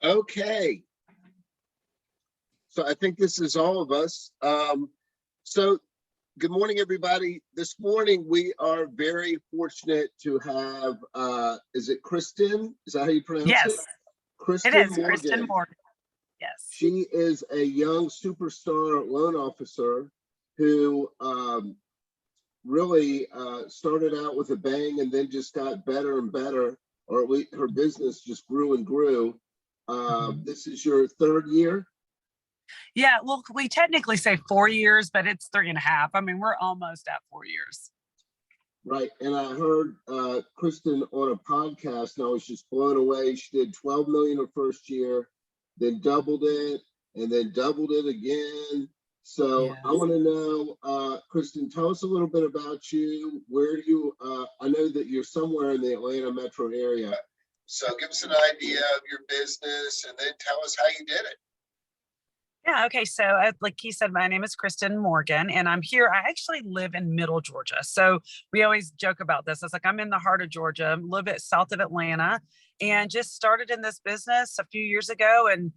Okay. So I think this is all of us. So good morning, everybody. This morning we are very fortunate to have, is it Kristen? Is that how you pronounce it? Yes, Kristen it is Morgan. Kristen Morgan. Yes. She is a young superstar loan officer who really started out with a bang and then just got better and better, or at least her business just grew and grew. This is your third year? Yeah, well, we technically say 4 years, but it's 3.5. I mean, we're almost at 4 years. Right. And I heard Kristen on a podcast and I was just blown away. She did 12 million her first year, then doubled it, and then doubled it again. So Yes. I want to know, Kristen, tell us a little bit about you. Where do you, I know that you're somewhere in the Atlanta metro area. So give us an idea of your business and then tell us how you did it. Yeah, okay. So like he said, my name is Kristen Morgan and I'm here. I actually live in middle Georgia. So we always joke about this. It's like I'm in the heart of Georgia, a little bit south of Atlanta, and just started in this business a few years ago. And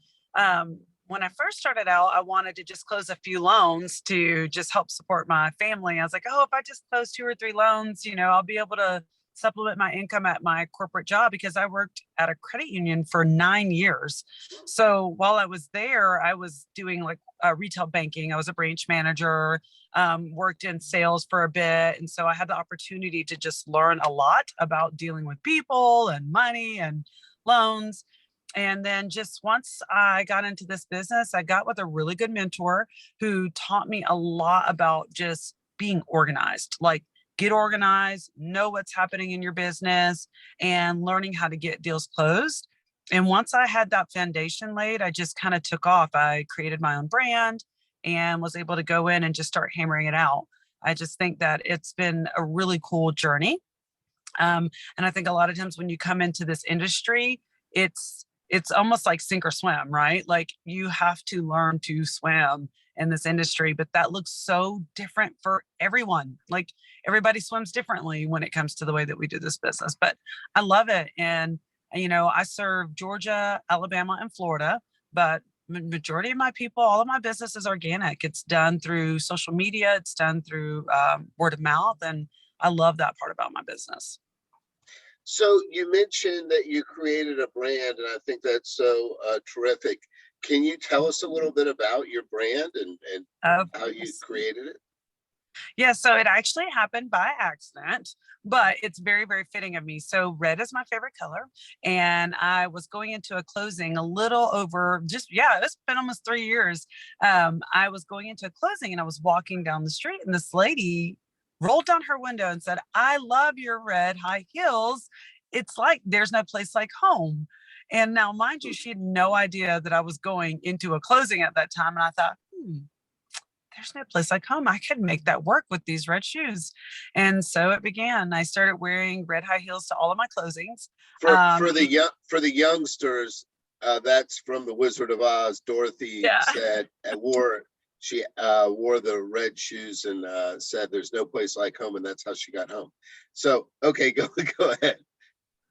when I first started out, I wanted to just close a few loans to just help support my family. I was like, oh, if I just close 2 or 3 loans, I'll be able to supplement my income at my corporate job, because I worked at a credit union for 9 years. So while I was there, I was doing like retail banking. I was a branch manager, worked in sales for a bit. And so I had the opportunity to just learn a lot about dealing with people and money and loans. And then just once I got into this business, I got with a really good mentor who taught me a lot about just being organized, like get organized, know what's happening in your business, and learning how to get deals closed. And once I had that foundation laid, I just kind of took off. I created my own brand and was able to go in and just start hammering it out. I just think that it's been a really cool journey. And I think a lot of times when you come into this industry, it's almost like sink or swim, right? Like you have to learn to swim in this industry, but that looks so different for everyone. Like everybody swims differently when it comes to the way that we do this business, but I love it. And, I serve Georgia, Alabama, and Florida, but majority of my people, all of my business is organic. It's done through social media. It's done through word of mouth. And I love that part about my business. So you mentioned that you created a brand, and I think that's so terrific. Can you tell us a little bit about your brand and how you created it? Yeah, so it actually happened by accident, but it's very, very fitting of me. So red is my favorite color. And I was going into a closing a little over it's been almost 3 years. I was going into a closing and I was walking down the street and this lady rolled down her window and said, I love your red high heels. It's like there's no place like home. And now, mind you, she had no idea that I was going into a closing at that time. And I thought, there's no place like home. I could make that work with these red shoes. And so it began. I started wearing red high heels to all of my closings. For the youngsters, that's from the Wizard of Oz. Dorothy said she wore the red shoes and said there's no place like home, and that's how she got home. So okay, go ahead.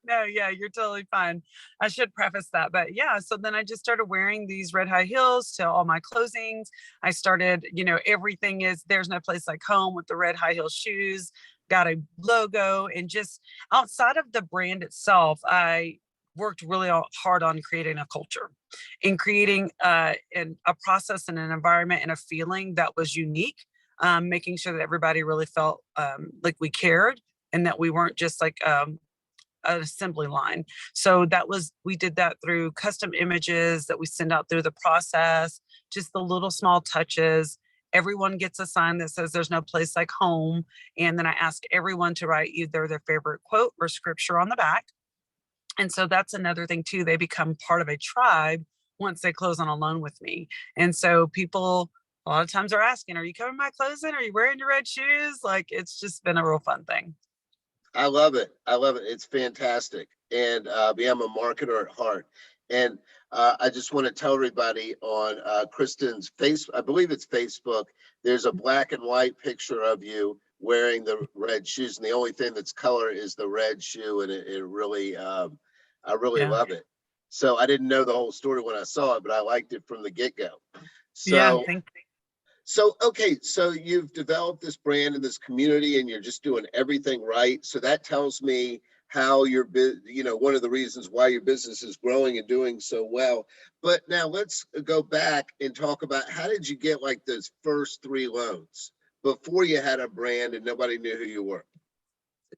No, yeah, you're totally fine. I should preface that, but yeah, so then I just started wearing these red high heels to all my closings. I started, everything is there's no place like home with the red high heel shoes, got a logo, and just outside of the brand itself, I worked really hard on creating a culture and creating a process and an environment and a feeling that was unique, making sure that everybody really felt like we cared and that we weren't just like an assembly line. So we did that through custom images that we send out through the process, just the little small touches. Everyone gets a sign that says there's no place like home. And then I ask everyone to write either their favorite quote or scripture on the back. And so that's another thing too. They become part of a tribe once they close on a loan with me. And so people a lot of times are asking, are you coming to my closing? Are you wearing your red shoes? Like, it's just been a real fun thing. I love it. It's fantastic. And I'm a marketer at heart. And I just want to tell everybody on Kristen's I believe it's Facebook, there's a black and white picture of you wearing the red shoes. And the only thing that's color is the red shoe. And it really, I really love it. So I didn't know the whole story when I saw it, but I liked it from the get-go. Yeah, So, okay, so you've developed this brand and this community, and you're just doing everything right. So that tells me how your one of the reasons why your business is growing and doing so well. But now let's go back and talk about, how did you get like those first 3 loans before you had a brand and nobody knew who you were?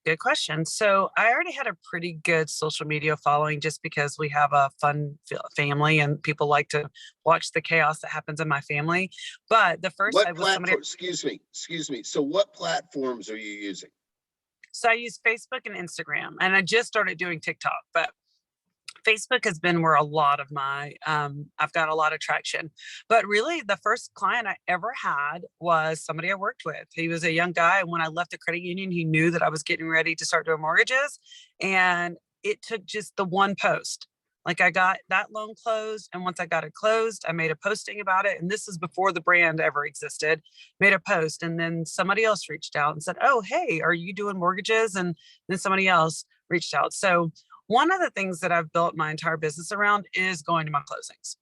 good question. So I already had a pretty good social media following just because we have a fun family and people like to watch the chaos that happens in my family. But the first What I was somebody, platform, excuse me. So what platforms are you using? so I use Facebook and Instagram, and I just started doing TikTok, but Facebook has been where a lot of my I've got a lot of traction. But really the first client I ever had was somebody I worked with. He was a young guy, and when I left the credit union, he knew that I was getting ready to start doing mortgages, and it took just the one post. Like, I got that loan closed, and once I got it closed, I made a posting about it, and this is before the brand ever existed. Made a post, and then somebody else reached out and said, "Oh, hey, are you doing mortgages?" And then somebody else reached out. So one of the things that I've built my entire business around is going to my closings.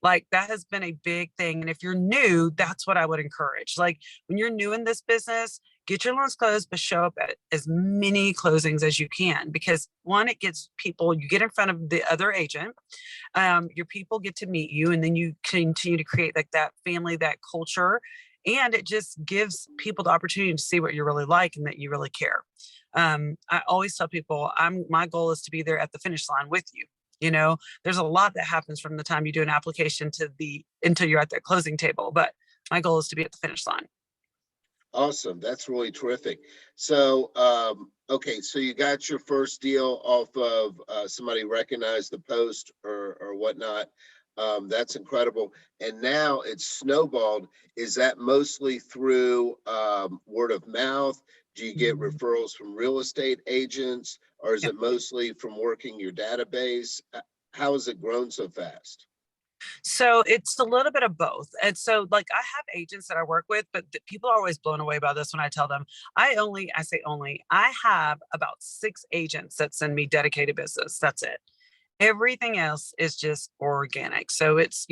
Like, that has been a big thing. And if you're new, that's what I would encourage. Like, when you're new in this business, get your loans closed, but show up at as many closings as you can. Because one, it gets people, you get in front of the other agent, your people get to meet you, and then you continue to create like that family, that culture. And it just gives people the opportunity to see what you really like and that you really care. I always tell people, my goal is to be there at the finish line with you. You know, there's a lot that happens from the time you do an application to until you're at that closing table, but my goal is to be at the finish line. Awesome. That's really terrific. So, okay, so you got your first deal off of somebody recognized the post or whatnot. That's incredible. And now it's snowballed. Is that mostly through word of mouth? Do you get referrals from real estate agents, or is Yep. it mostly from working your database? How has it grown so fast? So it's a little bit of both. And so, like, I have agents that I work with, but people are always blown away by this when I tell them I say only, I have about 6 agents that send me dedicated business. That's it. Everything else is just organic. So it's,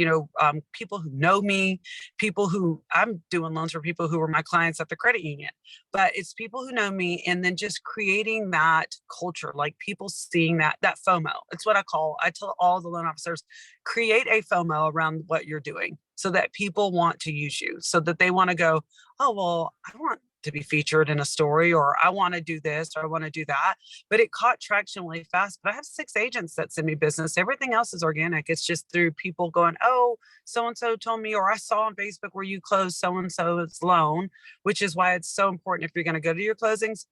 people who know me, people who I'm doing loans for, people who were my clients at the credit union, but it's people who know me, and then just creating that culture, like people seeing that FOMO. It's what I tell all the loan officers, create a FOMO around what you're doing so that people want to use you, so that they want to go, oh, well, I want to be featured in a story, or I want to do this, or I want to do that. But it caught traction really fast. But I have 6 agents that send me business. Everything else is organic. It's just through people going, oh, so and so told me, or I saw on Facebook where you closed so and so's loan, which is why it's so important, if you're going to go to your closings,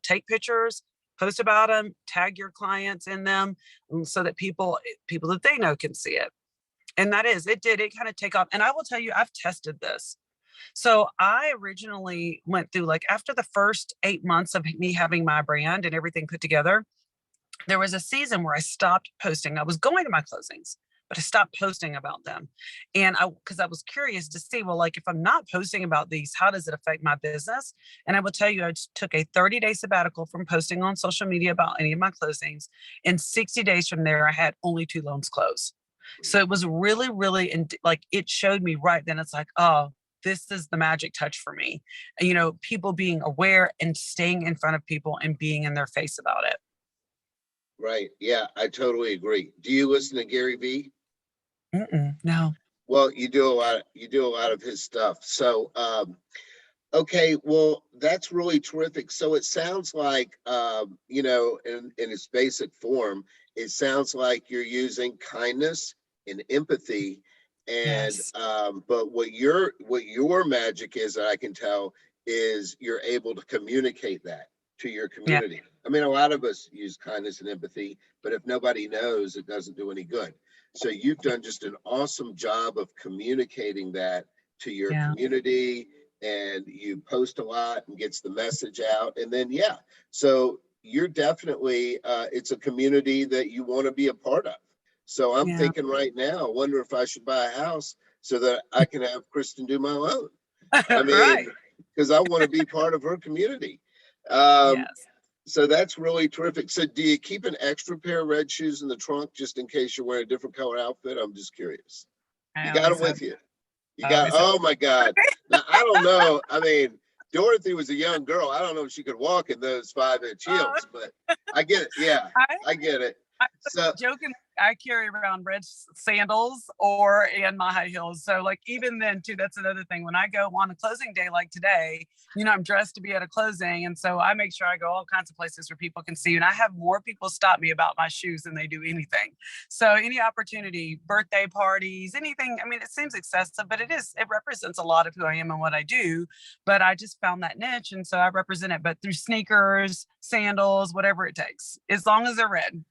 take pictures, post about them, tag your clients in them, so that people that they know can see it. And it did kind of take off. And I will tell you, I've tested this. So I originally went through, like, after the first 8 months of me having my brand and everything put together, there was a season where I stopped posting. I was going to my closings, but I stopped posting about them. And because I was curious to see, well, like, if I'm not posting about these, how does it affect my business? And I will tell you, I just took a 30-day sabbatical from posting on social media about any of my closings. And 60 days from there, I had only 2 loans closed. So it was really, really, like, it showed me right then, it's like, oh, this is the magic touch for me. People being aware and staying in front of people and being in their face about it. Right. Yeah, I totally agree. Do you listen to Gary Vee? No. Well, you do a lot of his stuff. So, okay, well, that's really terrific. So it sounds like, in its basic form, it sounds like you're using kindness and empathy. And Yes. but what your magic is, that I can tell, is you're able to communicate that to your Yeah. community. I mean, a lot of us use kindness and empathy, but if nobody knows, it doesn't do any good. So you've done just an awesome job of communicating that to your Yeah. community, and you post a lot and gets the message out. And then, yeah, so you're definitely, it's a community that you want to be a part of. So I'm Yeah. thinking right now, I wonder if I should buy a house so that I can have Kristen do my loan. I mean, Right. because I want to be part of her community. Um, Yes. So that's really terrific. So do you keep an extra pair of red shoes in the trunk just in case you're wearing a different color outfit? I'm just curious. You I got always them have, with you. You I got, always have. oh my God. Now, I don't know. I mean, Dorothy was a young girl. I don't know if she could walk in those 5-inch Oh, heels, but I get it. Yeah, I, I get it. I So, joking. I carry around red sandals and my high heels. So like even then too, that's another thing. When I go on a closing day like today, I'm dressed to be at a closing, and so I make sure I go all kinds of places where people can see. And I have more people stop me about my shoes than they do anything. So any opportunity, birthday parties, anything. I mean, it seems excessive, but it represents a lot of who I am and what I do. But I just found that niche, and so I represent it. But through sneakers, sandals, whatever it takes, as long as they're red.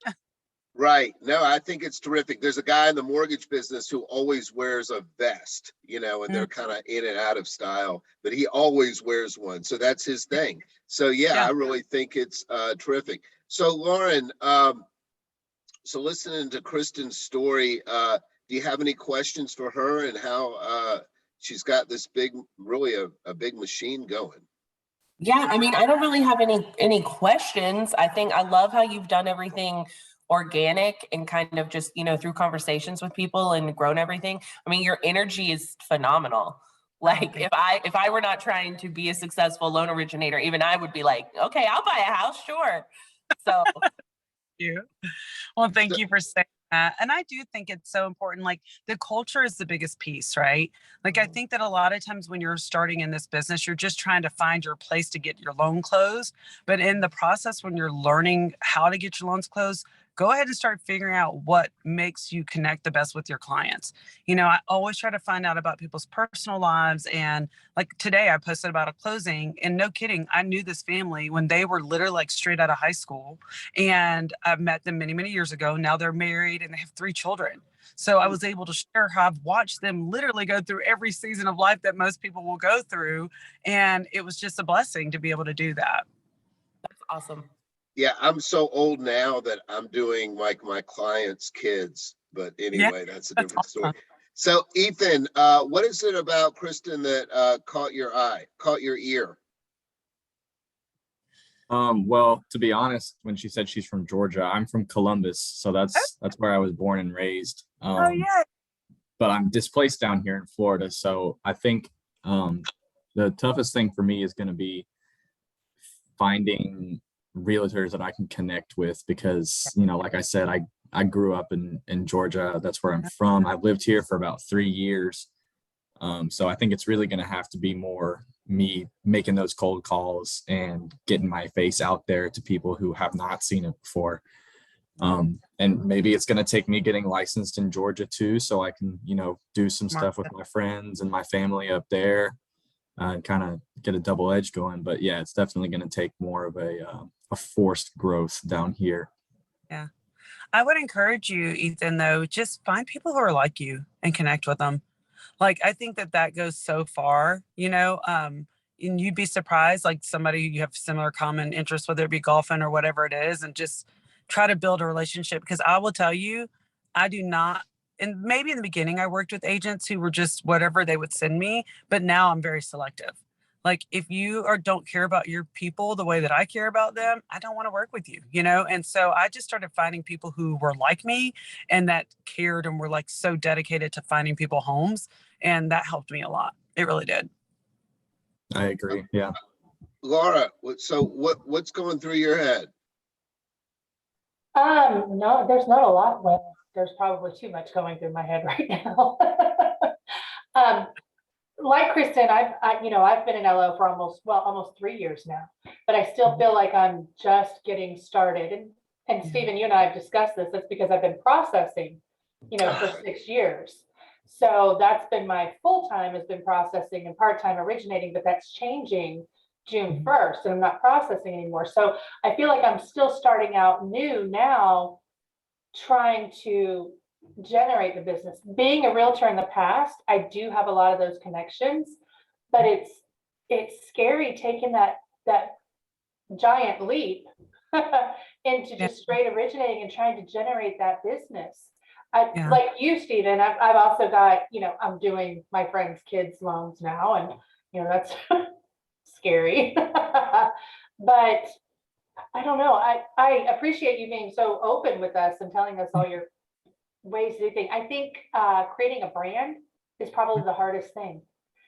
right. No, I think it's terrific. There's a guy in the mortgage business who always wears a vest, and they're kind of in and out of style, but he always wears one. So that's his thing. So yeah, Yeah. I really think it's terrific. So Lauren, so listening to Kristen's story, do you have any questions for her and how she's got this really a big machine going? Yeah, I mean, I don't really have any questions. I think I love how you've done everything organic and kind of just, through conversations with people and grown everything. I mean, your energy is phenomenal. Like if I were not trying to be a successful loan originator, even I would be like, okay, I'll buy a house, sure. So You. Well, thank you for saying that. And I do think it's so important. Like the culture is the biggest piece, right? Like I think that a lot of times when you're starting in this business, you're just trying to find your place to get your loan closed. But in the process, when you're learning how to get your loans closed, go ahead and start figuring out what makes you connect the best with your clients. I always try to find out about people's personal lives. And like today, I posted about a closing, and no kidding, I knew this family when they were literally like straight out of high school. And I've met them many, many years ago. Now they're married and they have 3 children. So I was able to share how I've watched them literally go through every season of life that most people will go through. And it was just a blessing to be able to do that. that's awesome. Yeah, I'm so old now that I'm doing like my clients' kids. But anyway, that's a different story. Awesome. So Ethan, what is it about Kristen that caught your ear? Well, to be honest, when she said she's from Georgia, I'm from Columbus, so that's where I was born and raised. Oh, yeah. But I'm displaced down here in Florida, so I think the toughest thing for me is going to be finding realtors that I can connect with because, like I said, I grew up in Georgia. That's where I'm from. I've lived here for about 3 years. So I think it's really going to have to be more me making those cold calls and getting my face out there to people who have not seen it before. And maybe it's going to take me getting licensed in Georgia too, so I can, do some stuff with my friends and my family up there and kind of get a double edge going. But yeah, it's definitely going to take more of a forced growth down here. Yeah. I would encourage you, Ethan, though, just find people who are like you and connect with them. Like, I think that goes so far, and you'd be surprised, like somebody you have similar common interests, whether it be golfing or whatever it is, and just try to build a relationship. Because I will tell you, I do not, and maybe in the beginning I worked with agents who were just whatever they would send me, but now I'm very selective. Like if you don't care about your people the way that I care about them, I don't want to work with you, And so I just started finding people who were like me and that cared and were like so dedicated to finding people homes. And that helped me a lot. It really did. I agree. Yeah. Laura, so what's going through your head? No, there's not a lot. Well, there's probably too much going through my head right now. Like Kristen, I've been in LO for almost 3 years now, but I still feel like I'm just getting started. And Stephen, you and I have discussed this. That's because I've been processing, for 6 years. So that's been my full time has been processing and part time originating, but that's changing June 1st, and I'm not processing anymore. So I feel like I'm still starting out new now, trying to generate the business. Being a realtor in the past, I do have a lot of those connections, but it's scary taking that giant leap into just straight originating and trying to generate that business. Like you, Stephen, I've also got, I'm doing my friends' kids' loans now, and that's scary. But I don't know. I appreciate you being so open with us and telling us all your ways to do things. I think creating a brand is probably the hardest thing.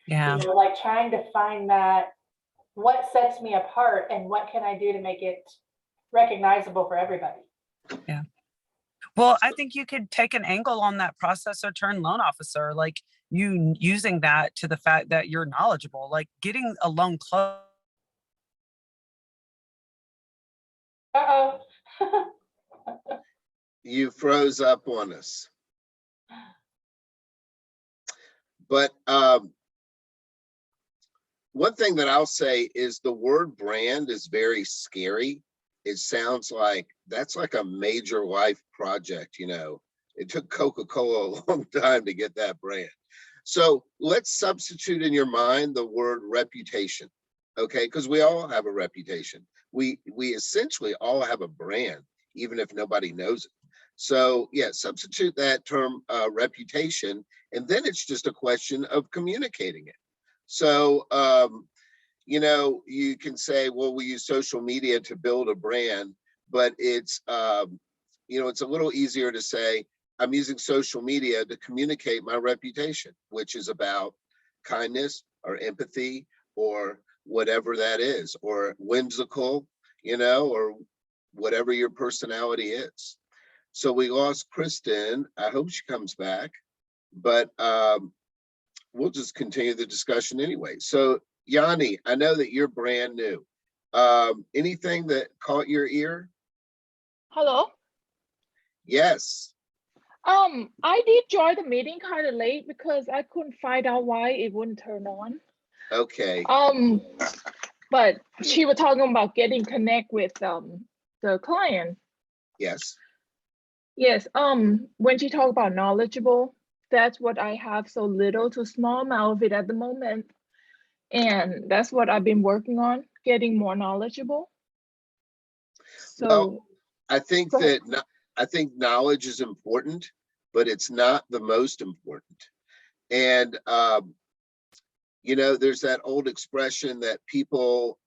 Yeah. You know, like trying to find that, what sets me apart and what can I do to make it recognizable for everybody. Yeah. Well, I think you could take an angle on that processor turned loan officer, like you using that to the fact that you're knowledgeable, like getting a loan closed. Uh-oh. You froze up on us. But one thing that I'll say is the word brand is very scary. It sounds like that's like a major life project, you know. It took Coca-Cola a long time to get that brand. So let's substitute in your mind the word reputation, okay? Because we all have a reputation. We essentially all have a brand, even if nobody knows it. So yeah, substitute that term reputation, and then it's just a question of communicating it. So, you know, you can say, well, we use social media to build a brand, but it's, you know, it's a little easier to say, I'm using social media to communicate my reputation, which is about kindness or empathy or whatever that is, or whimsical, you know, or whatever your personality is. So we lost Kristen. I hope she comes back, but we'll just continue the discussion anyway. So Yanni, I know that you're brand new. Anything that caught your ear? Hello. Yes. I did join the meeting kind of late because I couldn't find out why it wouldn't turn on. Okay. But she was talking about getting connect with the client. Yes. Yes. When she talked about knowledgeable, that's what I have so little to small amount of it at the moment. And that's what I've been working on, getting more knowledgeable. So well, I think that I think knowledge is important, but it's not the most important. And you know, there's that old expression that people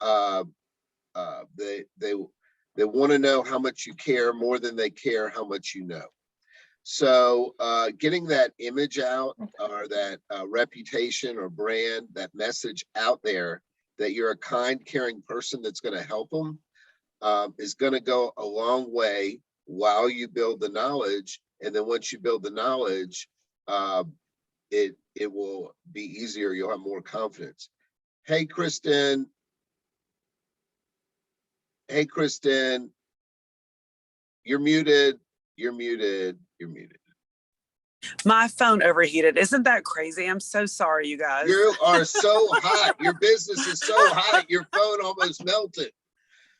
they want to know how much you care more than they care how much you know. So getting that image out, or that reputation or brand, that message out there that you're a kind, caring person that's going to help them is going to go a long way while you build the knowledge. And then once you build the knowledge, it will be easier. You'll have more confidence. Hey, Kristen. Hey, Kristen. You're muted. You're muted. You're muted. My phone overheated. Isn't that crazy? I'm so sorry, you guys. You are so hot. Your business is so hot. Your phone almost melted.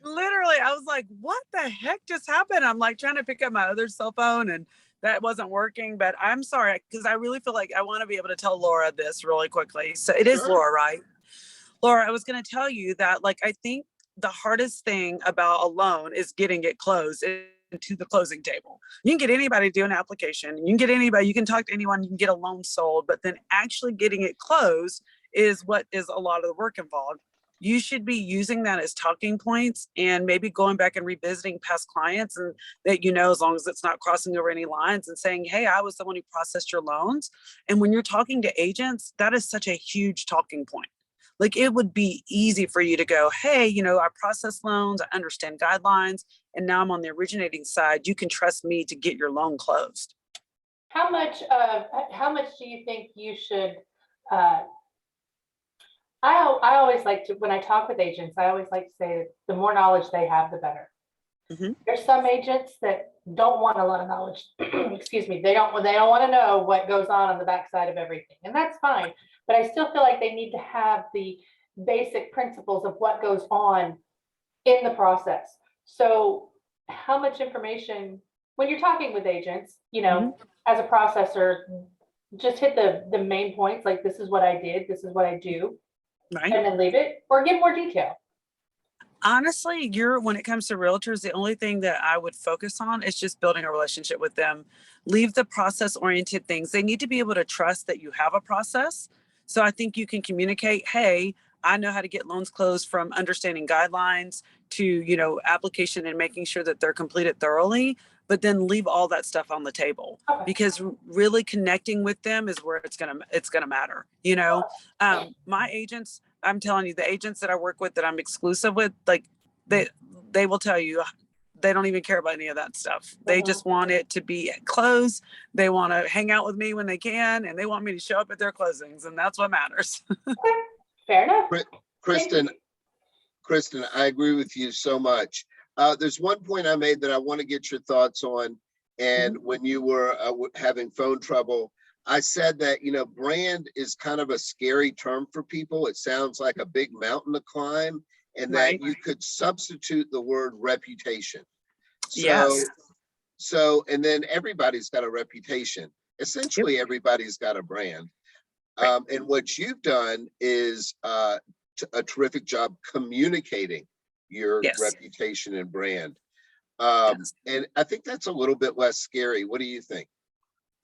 Literally, I was like, what the heck just happened? I'm like trying to pick up my other cell phone and that wasn't working, but I'm sorry because I really feel like I want to be able to tell Laura this really quickly. So it is Laura, right? Laura, I was going to tell you that, like, I think the hardest thing about a loan is getting it closed into the closing table. You can get anybody to do an application. You can get anybody, you can talk to anyone, you can get a loan sold, but then actually getting it closed is what is a lot of the work involved. You should be using that as talking points and maybe going back and revisiting past clients, and that, you know, as long as it's not crossing over any lines, and saying, hey, I was the one who processed your loans. And when you're talking to agents, that is such a huge talking point. Like, it would be easy for you to go, hey, you know, I process loans, I understand guidelines, and now I'm on the originating side. You can trust me to get your loan closed. How much do you think you should, I always like to, when I talk with agents, I always like to say that the more knowledge they have, the better. Mm-hmm. There's some agents that don't want a lot of knowledge. Excuse me. They don't want to know what goes on the backside of everything. And that's fine. But I still feel like they need to have the basic principles of what goes on in the process. So how much information, when you're talking with agents, you know, as a processor, just hit the main points, like, this is what I did, this is what I do, right, and then leave it, or give more detail. Honestly, when it comes to realtors, the only thing that I would focus on is just building a relationship with them. Leave the process-oriented things. They need to be able to trust that you have a process. So I think you can communicate, hey, I know how to get loans closed, from understanding guidelines to, you know, application and making sure that they're completed thoroughly, but then leave all that stuff on the table, because really connecting with them is where it's gonna matter. You know, my agents, I'm telling you, the agents that I work with, that I'm exclusive with, like they will tell you, they don't even care about any of that stuff. They just want it to be closed. They want to hang out with me when they can, and they want me to show up at their closings, and that's what matters. Fair enough. Kristen, I agree with you so much. There's one point I made that I want to get your thoughts on. And when you were having phone trouble, I said that, you know, brand is kind of a scary term for people. It sounds like a big mountain to climb, and that you could substitute the word reputation. So, and then everybody's got a reputation. Essentially, everybody's got a brand. And what you've done is a terrific job communicating your reputation and brand. And I think that's a little bit less scary. What do you think?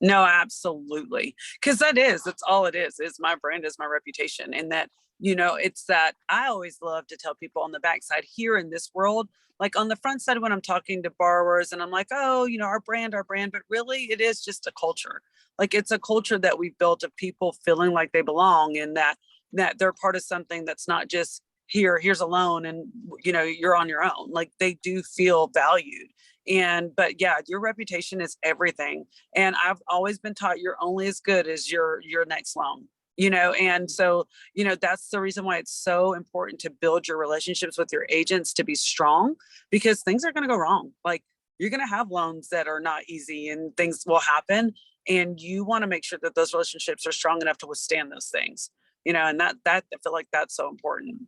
No, absolutely. Because that's all it is my brand, is my reputation. And that, you know, it's that I always love to tell people on the backside here in this world, like on the front side, when I'm talking to borrowers and I'm like, oh, you know, our brand, but really it is just a culture. Like, it's a culture that we've built of people feeling like they belong, and that they're part of something that's not just here's a loan and, you know, you're on your own. Like, they do feel valued. But yeah, your reputation is everything. And I've always been taught you're only as good as your next loan, you know? And so, you know, that's the reason why it's so important to build your relationships with your agents to be strong, because things are going to go wrong. Like, you're going to have loans that are not easy, and things will happen. And you want to make sure that those relationships are strong enough to withstand those things, you know, and that I feel like that's so important.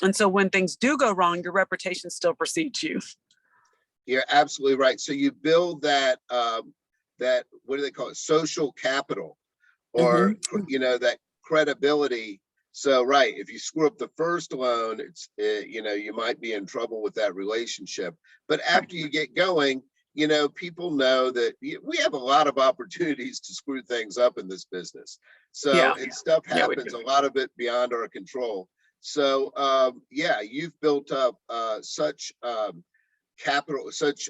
And so when things do go wrong, your reputation still precedes you. You're absolutely right. So you build that, that, what do they call it? Social capital, or, you know, that credibility. So, right, if you screw up the first loan, it's, you know, you might be in trouble with that relationship. But after you get going, you know, people know that we have a lot of opportunities to screw things up in this business. So, and stuff happens, a lot of it beyond our control. So, yeah, you've built up such capital, such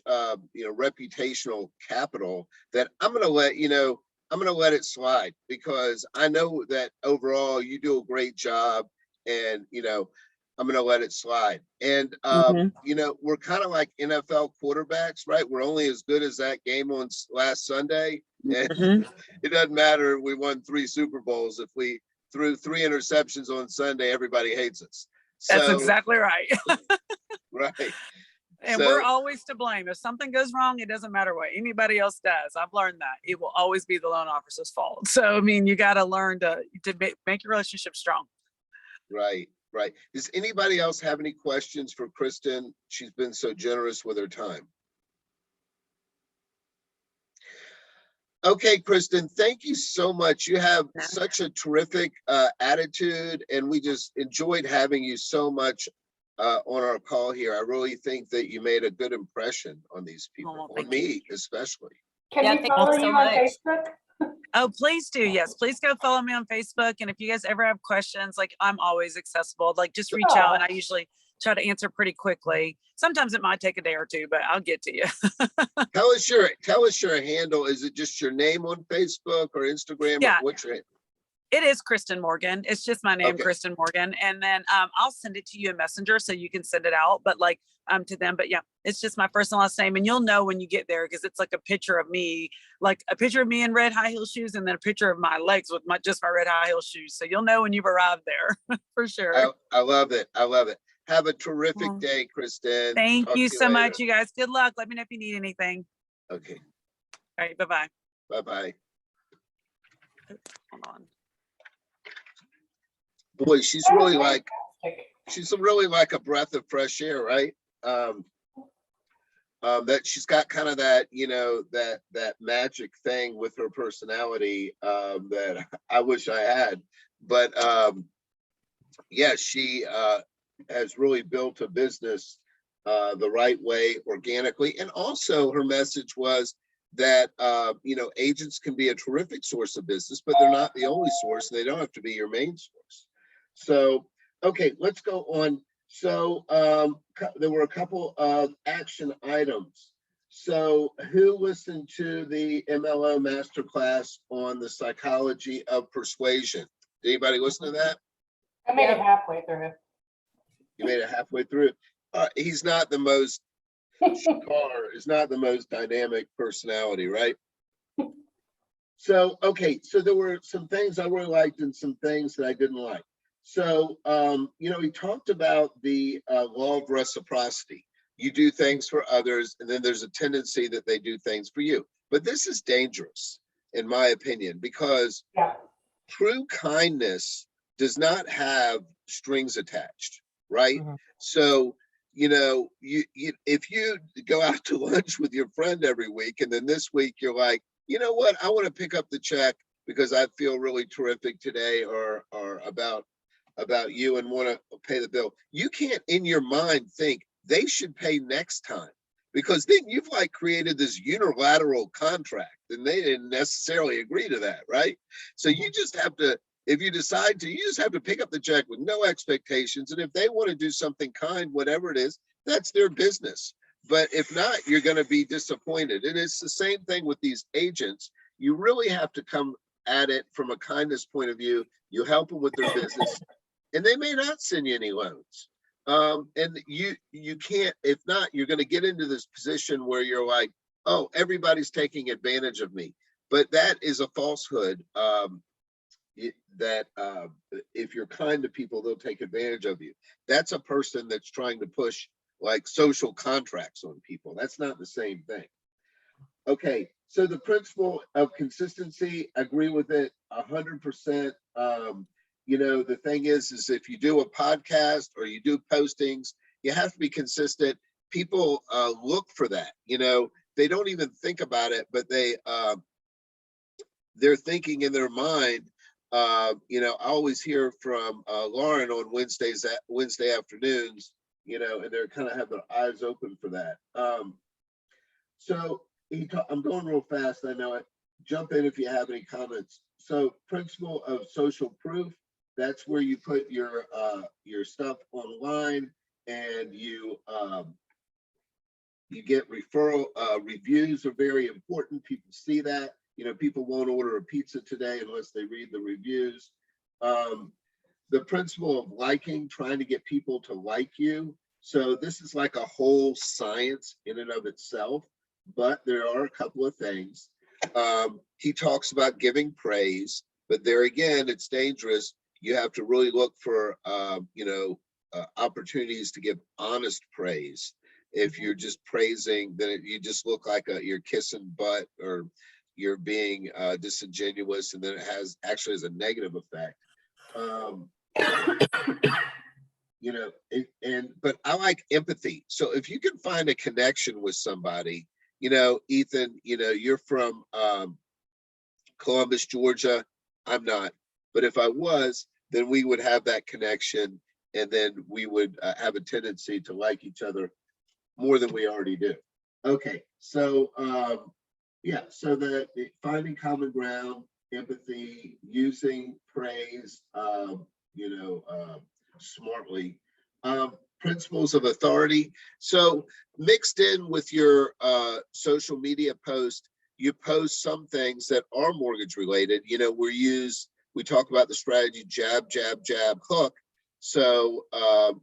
you know, reputational capital, that I'm going to let it slide, because I know that overall you do a great job, and, you know, I'm going to let it slide. And, you know, we're kind of like NFL quarterbacks, right? We're only as good as that game on last Sunday. And it doesn't matter if we won 3 Super Bowls. If we threw 3 interceptions on Sunday, everybody hates us. That's exactly right. Right. And we're always to blame. If something goes wrong, it doesn't matter what anybody else does. I've learned that it will always be the loan officer's fault. So, I mean, you got to learn to make your relationship strong. Right. Right. Does anybody else have any questions for Kristen? She's been so generous with her time. Okay, Kristen, thank you so much. You have such a terrific attitude, and we just enjoyed having you so much on our call here. I really think that you made a good impression on these people, on me especially. Can we follow you on Facebook? Oh, please do. Yes, please go follow me on Facebook. And if you guys ever have questions, like, I'm always accessible. Like, just reach out, and I usually try to answer pretty quickly. Sometimes it might take a day or two, but I'll get to you. Tell us your handle. Is it just your name on Facebook or Instagram? Yeah. Or what's your handle? It is Kristen Morgan. It's just my name, Kristen Morgan. And then I'll send it to you in Messenger so you can send it out, but like to them. But yeah, it's just my first and last name. And you'll know when you get there, because it's like a picture of me, in red high heel shoes, and then a picture of my legs with just my red high heel shoes. So you'll know when you've arrived there for sure. I love it. I love it. Have a terrific day, Kristen. Thank you so much, you guys. Good luck. Let me know if you need anything. Okay. All right. Bye-bye. Bye-bye. Hold on. Boy, she's really like a breath of fresh air, right? That she's got kind of that, you know, that magic thing with her personality that I wish I had. But yeah, she has really built a business the right way, organically. And also her message was that, you know, agents can be a terrific source of business, but they're not the only source, and they don't have to be your main source. So Okay, let's go on. So there were a couple of action items. So who listened to the MLO Masterclass on the Psychology of Persuasion? Did anybody listen to that? I made it halfway through. You made it halfway through. He's not the most is not the most dynamic personality, right? So, okay, so there were some things I really liked and some things that I didn't like. So, you know, he talked about the law of reciprocity. You do things for others, and then there's a tendency that they do things for you. But this is dangerous, in my opinion, because true kindness does not have strings attached, right? So, you know, if you go out to lunch with your friend every week, and then this week you're like, you know what, I want to pick up the check because I feel really terrific today, or about you, and want to pay the bill. You can't in your mind think they should pay next time, because then you've like created this unilateral contract and they didn't necessarily agree to that, right? So you just have to, if you decide to, you just have to pick up the check with no expectations. And if they want to do something kind, whatever it is, that's their business. But if not, you're going to be disappointed. And it's the same thing with these agents. You really have to come at it from a kindness point of view. You help them with their business, and they may not send you any loans. And you can't, if not, you're going to get into this position where you're like, oh, everybody's taking advantage of me. But that is a falsehood. If you're kind to people, they'll take advantage of you. That's a person that's trying to push like social contracts on people. That's not the same thing. Okay, so the principle of consistency, I agree with it 100%. You know, the thing is if you do a podcast or you do postings, you have to be consistent. People look for that. You know, they don't even think about it, but they're thinking in their mind. You know, I always hear from Lauren on Wednesday afternoons, you know, and they're kind of have their eyes open for that. So I'm going real fast. I know it. Jump in if you have any comments. So principle of social proof, that's where you put your stuff online, and you get referral reviews are very important. People see that. You know, people won't order a pizza today unless they read the reviews. The principle of liking, trying to get people to like you. So this is like a whole science in and of itself, but there are a couple of things. He talks about giving praise, but there again, it's dangerous. You have to really look for, you know, opportunities to give honest praise. If you're just praising, then you just look like you're kissing butt, or you're being disingenuous, and then it has a negative effect. You know, but I like empathy. So if you can find a connection with somebody, you know, Ethan, you know, you're from Columbus, Georgia. I'm not, but if I was, then we would have that connection, and then we would have a tendency to like each other more than we already do. Okay, so yeah, so the finding common ground, empathy, using praise, you know, smartly. Principles of authority. So mixed in with your social media post, you post some things that are mortgage related. You know, we talk about the strategy jab, jab, jab, hook. So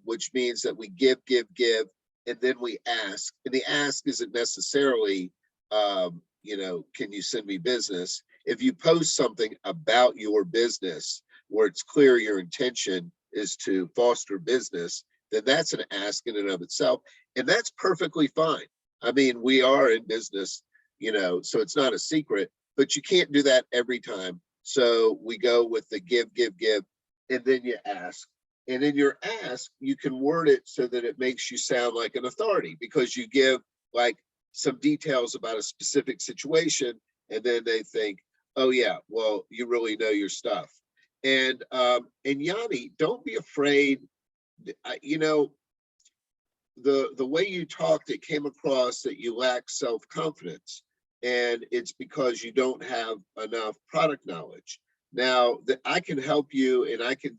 which means that we give, and then we ask. And the ask isn't necessarily, you know, can you send me business? If you post something about your business where it's clear your intention is to foster business, then that's an ask in and of itself. And that's perfectly fine. I mean, we are in business, you know, so it's not a secret, but you can't do that every time. So we go with the give, and then you ask. And in your ask, you can word it so that it makes you sound like an authority, because you give like some details about a specific situation, and then they think, oh yeah, well, you really know your stuff. And Yanni, don't be afraid. You know, the way you talked, it came across that you lack self-confidence, and it's because you don't have enough product knowledge. Now that I can help you, and I can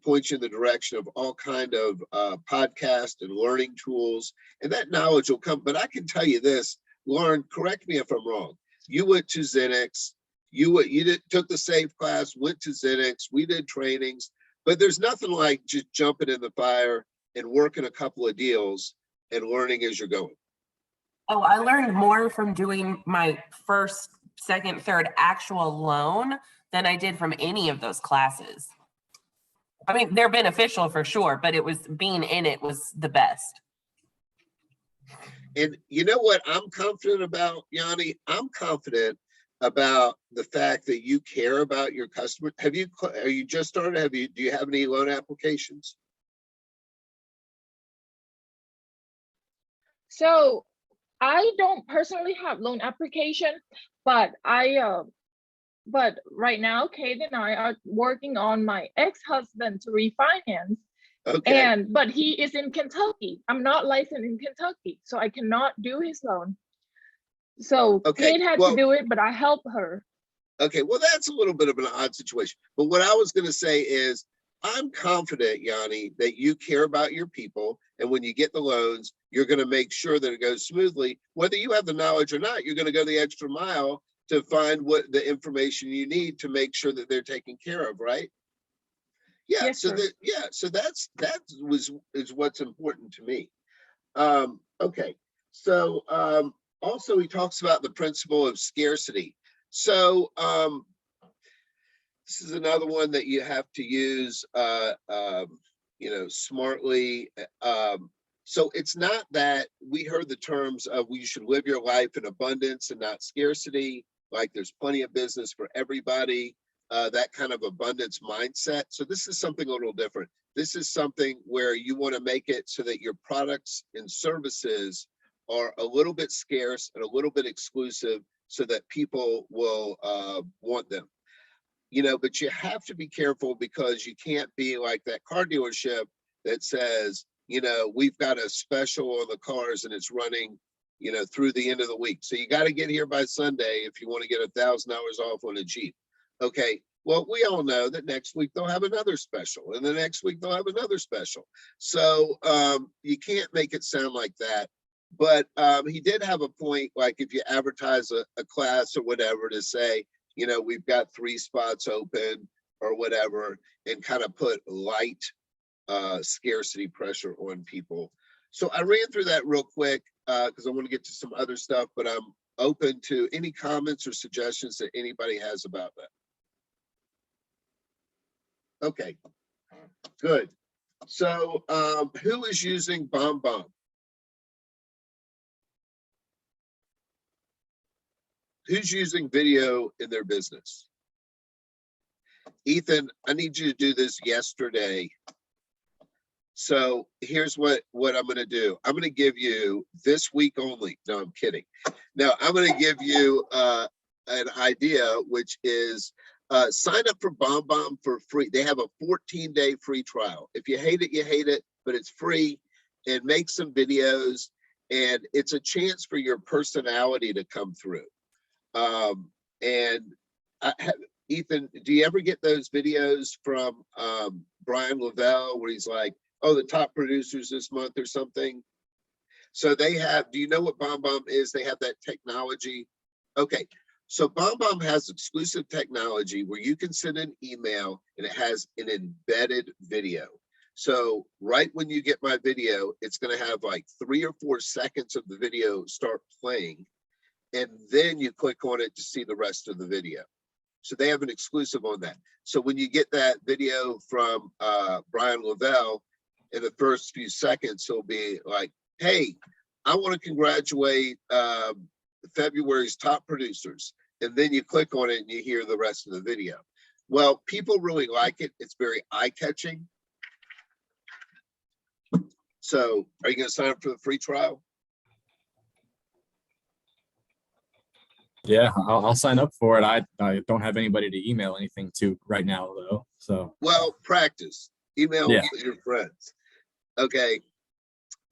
point you in the direction of all kind of podcast and learning tools, and that knowledge will come. But I can tell you this, Lauren, correct me if I'm wrong. You went to Zenix, took the SAFE class, went to Zenix, we did trainings, but there's nothing like just jumping in the fire and working a couple of deals and learning as you're going. Oh, I learned more from doing my first, second, third actual loan than I did from any of those classes. I mean, they're beneficial for sure, but it was being in it was the best. And you know what I'm confident about, Yanni? I'm confident about the fact that you care about your customer. Are you just started? Do you have any loan applications? So I don't personally have loan application, but but right now Kate and I are working on my ex-husband to refinance. Okay. But he is in Kentucky. I'm not licensed in Kentucky, so I cannot do his loan. So Kate had to do it, but I help her. Okay, well, that's a little bit of an odd situation. But what I was going to say is, I'm confident, Yanni, that you care about your people. And when you get the loans, you're going to make sure that it goes smoothly. Whether you have the knowledge or not, you're going to go the extra mile to find what the information you need to make sure that they're taken care of, right? Yeah. Yes, So sir. that is what's important to me. Okay. So also he talks about the principle of scarcity. So this is another one that you have to use, smartly. So it's not that we heard the terms of you should live your life in abundance and not scarcity, like there's plenty of business for everybody, that kind of abundance mindset. So this is something a little different. This is something where you want to make it so that your products and services are a little bit scarce and a little bit exclusive so that people will want them. But you have to be careful because you can't be like that car dealership that says, we've got a special on the cars and it's running, through the end of the week. So you got to get here by Sunday if you want to get $1,000 off on a Jeep. Okay. Well, we all know that next week they'll have another special and the next week they'll have another special. So you can't make it sound like that. But he did have a point, like if you advertise a class or whatever to say, we've got 3 spots open or whatever, and kind of put light scarcity pressure on people. So I ran through that real quick because I want to get to some other stuff, but I'm open to any comments or suggestions that anybody has about that. Okay, good. So who is using BombBomb? Who's using video in their business? Ethan, I need you to do this yesterday. So here's what I'm going to do. I'm going to give you this week only. No, I'm kidding. Now I'm going to give you an idea, which is sign up for BombBomb for free. They have a 14-day free trial. If you hate it, you hate it, but it's free, and make some videos, and it's a chance for your personality to come through. Ethan, do you ever get those videos from Brian Lavelle where he's like, oh, the top producers this month or something? So they have, do you know what BombBomb is? They have that technology. Okay, so BombBomb has exclusive technology where you can send an email and it has an embedded video. So right when you get my video, it's going to have like 3 or 4 seconds of the video start playing. And then you click on it to see the rest of the video. So they have an exclusive on that. So when you get that video from Brian Lavelle, in the first few seconds, he'll be like, hey, I want to congratulate February's top producers. And then you click on it and you hear the rest of the video. Well, people really like it. It's very eye-catching. So are you going to sign up for the free trial? Yeah, I'll sign up for it. I don't have anybody to email anything to right now, though. So well, practice. Email your friends. Okay,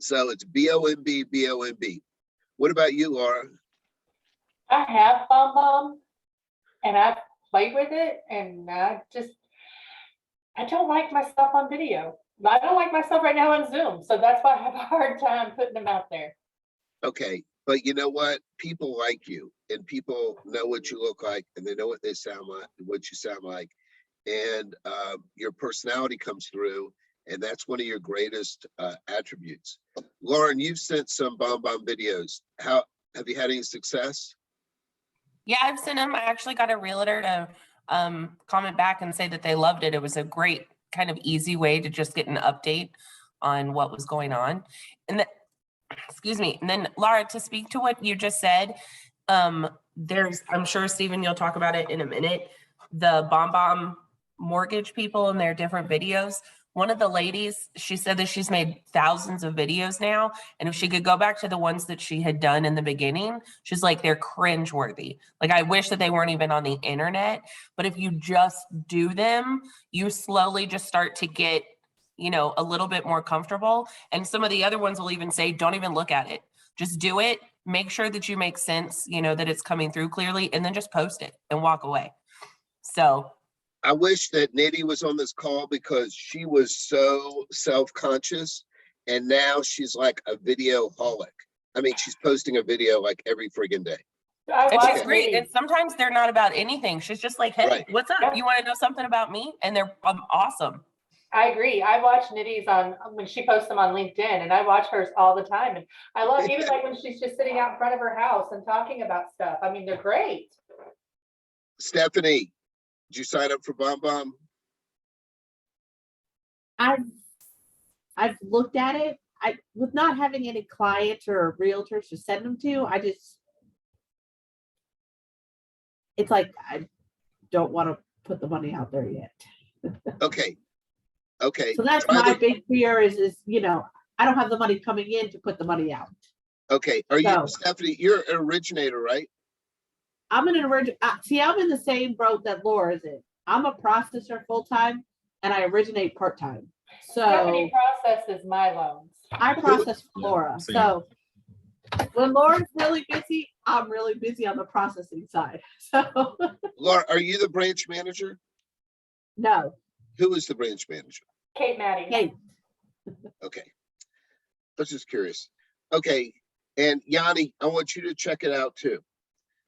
so it's BOMB. What about you, Laura? I have BombBomb and I've played with it, and I just I don't like myself on video. I don't like myself right now on Zoom. So that's why I have a hard time putting them out there. Okay, but you know what? People like you, and people know what you look like, and they know what they sound like, what you sound like, and your personality comes through, and that's one of your greatest attributes. Lauren, you've sent some BombBomb videos. How have you had any success? Yeah, I've sent them. I actually got a realtor to comment back and say that they loved it. It was a great kind of easy way to just get an update on what was going on. And then, excuse me. And then Laura, to speak to what you just said, there's, I'm sure Stephen, you'll talk about it in a minute, the BombBomb mortgage people and their different videos. One of the ladies, she said that she's made thousands of videos now. And if she could go back to the ones that she had done in the beginning, she's like, they're cringeworthy. Like, I wish that they weren't even on the internet. But if you just do them, you slowly just start to get, you know, a little bit more comfortable. And some of the other ones will even say, don't even look at it. Just do it. Make sure that you make sense, you know, that it's coming through clearly, and then just post it and walk away. So I wish that Nitty was on this call because she was so self-conscious, and now she's like a video holic. I mean, she's posting a video like every friggin' day. and watch she's great. Nitty. And sometimes they're not about anything. She's just like, hey, Right. what's up? Yeah. You want to know something about me? And they're awesome. I agree. I watch Nitty's on when she posts them on LinkedIn, and I watch hers all the time. And I love even like when she's just sitting out in front of her house and talking about stuff. I mean, they're great. Stephanie, did you sign up for BombBomb? I've looked at it. I with not having any clients or realtors to send them to, it's like I don't want to put the money out there yet. Okay. Okay. So that's my big fear is, you know, I don't have the money coming in to put the money out. Okay. Are you, So- Stephanie, you're an originator, right? I'm an original. See, I'm in the same boat that Laura's in. I'm a processor full-time and I originate part-time. So Stephanie processes my loans. I process for Yeah, Laura. same. So when Laura's really busy, I'm really busy on the processing side. So Laura, are you the branch manager? no. Who is the branch manager? Kate Maddie. Hey, Okay. I was just curious. Okay. And Yanni, I want you to check it out too.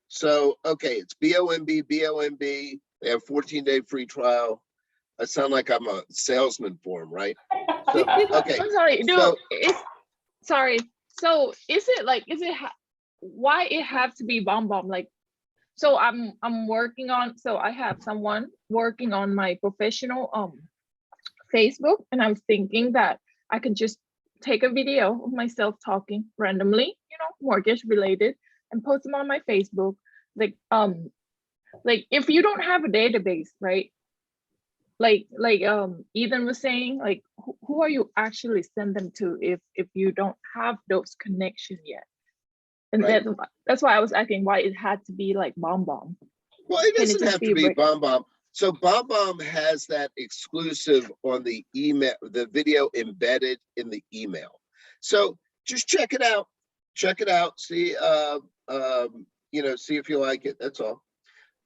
So, okay, it's BOMB. They have 14-day free trial. I sound like I'm a salesman for them, right? So, okay. I'm sorry, dude. So- It's sorry. So is it why it have to be BombBomb? Like, so I'm working on. So I have someone working on my professional Facebook, and I was thinking that I could just take a video of myself talking randomly, you know, mortgage related, and post them on my Facebook. Like if you don't have a database, right? Like Ethan was saying, like who are you actually send them to if you don't have those connections yet? And Right. that's why I was asking why it had to be like BombBomb. Well, it Can it doesn't just have be to be break- BombBomb. So BombBomb has that exclusive on the email, the video embedded in the email. So just check it out. Check it out. See, you know, see if you like it. That's all.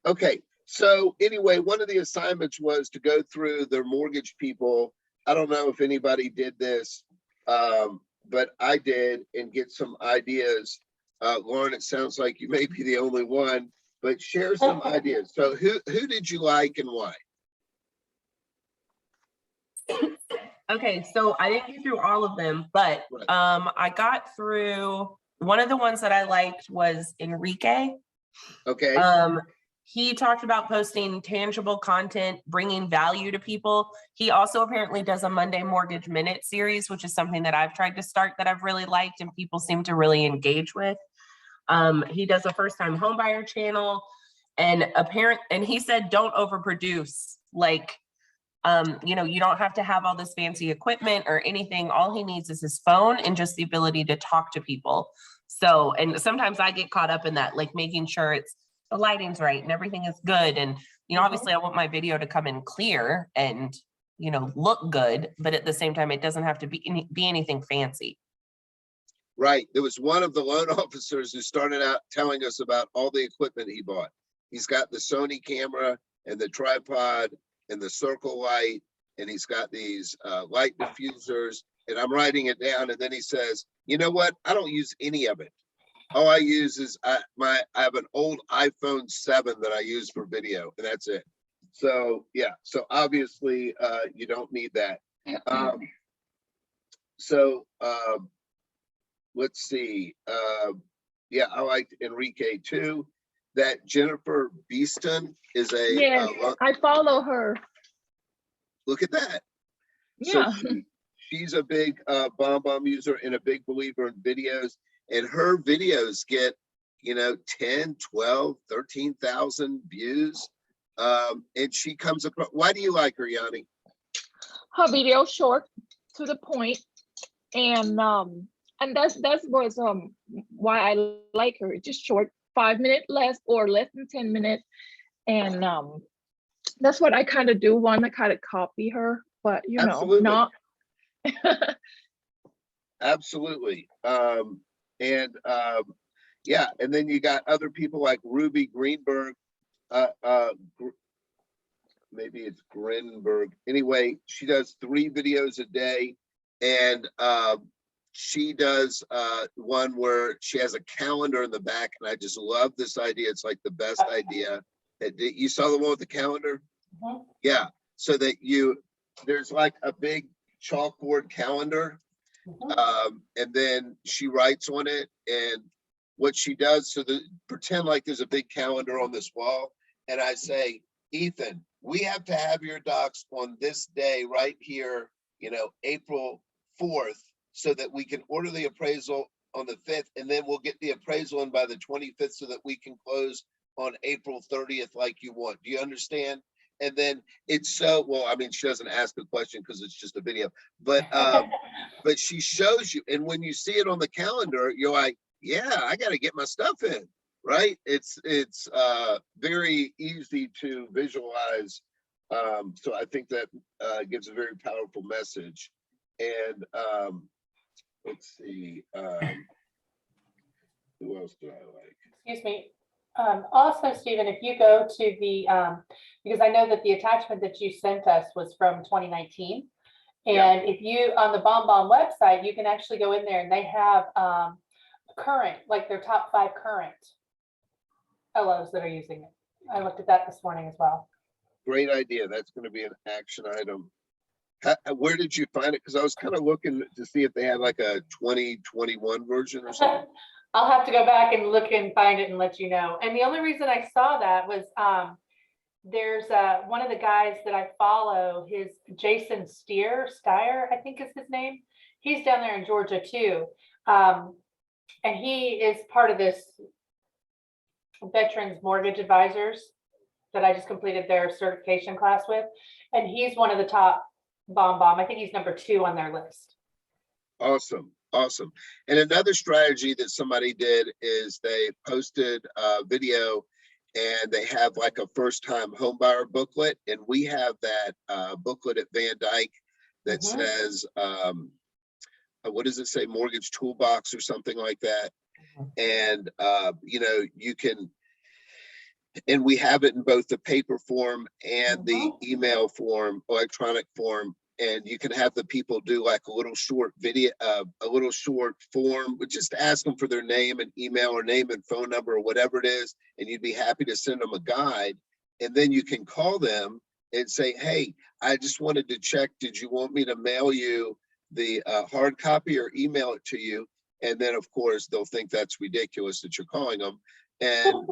Okay. So anyway, one of the assignments was to go through their mortgage people. I don't know if anybody did this, but I did, and get some ideas. Lauren, it sounds like you may be the only one, but share some ideas. So who did you like and why? Okay, so I didn't get through all of them, but Right. I got through one of the ones that I liked was Enrique. Okay. He talked about posting tangible content, bringing value to people. He also apparently does a Monday Mortgage Minute series, which is something that I've tried to start that I've really liked and people seem to really engage with. He does a first-time homebuyer channel, and he said don't overproduce. Like, you know, you don't have to have all this fancy equipment or anything. All he needs is his phone and just the ability to talk to people. So, and sometimes I get caught up in that, like making sure the lighting's right and everything is good. And, you know, obviously I want my video to come in clear and, you know, look good, but at the same time, it doesn't have to be anything fancy. Right. There was one of the loan officers who started out telling us about all the equipment he bought. He's got the Sony camera and the tripod and the circle light and he's got these light diffusers, and I'm writing it down, and then he says, you know what? I don't use any of it. All I use is I have an old iPhone 7 that I use for video, and that's it. So yeah, so obviously you don't need that. Let's see. Yeah, I liked Enrique too. That Jennifer Beeston is a Yes, I follow her. look at that. Yeah. So she's a big BombBomb user and a big believer in videos, and her videos get, you know, 10, 12, 13,000 views. And she comes across, why do you like her, Yanni? Her video short, to the point, and that's was why I like her. Just short, 5 minutes less or less than 10 minutes, and that's what I kind of do. Want to kind of copy her, but you Absolutely. know, not. Absolutely. Yeah, and then you got other people like Ruby Greenberg, maybe it's Grinberg. Anyway, she does 3 videos a day, and she does one where she has a calendar in the back, and I just love this idea. It's like the best idea. You saw the one with the calendar? Mhm. Yeah, so that there's like a big chalkboard calendar, and then she writes on it, and what she does, so pretend like there's a big calendar on this wall, and I say, Ethan, we have to have your docs on this day right here, you know, April 4th, so that we can order the appraisal on the 5th, and then we'll get the appraisal in by the 25th so that we can close on April 30th like you want. Do you understand? And then it's so, well, I mean, she doesn't ask the question because it's just a video, but she shows you, and when you see it on the calendar, you're like, yeah, I got to get my stuff in, right? It's very easy to visualize. So I think that gives a very powerful message. And let's see, who else do I like? Excuse me. Also, Stephen, if you go to the, because I know that the attachment that you sent us was from 2019. And Yeah. if you, on the BombBomb website, you can actually go in there and they have current, like their top 5 current LOs that are using it. I looked at that this morning as well. Great idea. That's going to be an action item. Where did you find it? Because I was kind of looking to see if they had like a 2021 version or something. I'll have to go back and look and find it and let you know. And the only reason I saw that was there's one of the guys that I follow, his Jason Steyer, I think is his name. He's down there in Georgia too. And he is part of this Veterans Mortgage Advisors that I just completed their certification class with. And he's one of the top BombBomb. I think he's number 2 on their list. Awesome. Awesome. And another strategy that somebody did is they posted a video, and they have like a first-time homebuyer booklet, and we have that booklet at Van Dyke that says, what does it say? Mortgage Toolbox or something like that. And you know, you can, and we have it in both the paper form and the email form, electronic form. And you can have the people do like a little short video, a little short form, but just ask them for their name and email or name and phone number or whatever it is. And you'd be happy to send them a guide. And then you can call them and say, hey, I just wanted to check, did you want me to mail you the hard copy or email it to you? And then of course, they'll think that's ridiculous that you're calling them. And,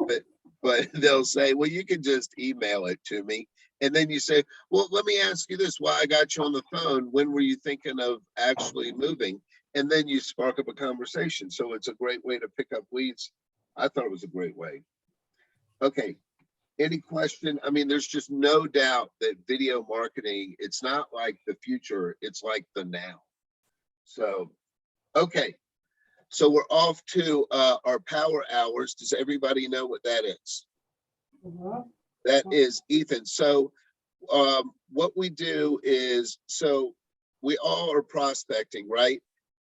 but they'll say, well, you can just email it to me. And then you say, well, let me ask you this, while I got you on the phone, when were you thinking of actually moving? And then you spark up a conversation. So it's a great way to pick up leads. I thought it was a great way. Okay, any question? I mean, there's just no doubt that video marketing, it's not like the future, it's like the now. So, okay. So we're off to our power hours. Does everybody know what that is? That is Ethan. So what we do is, so we all are prospecting, right?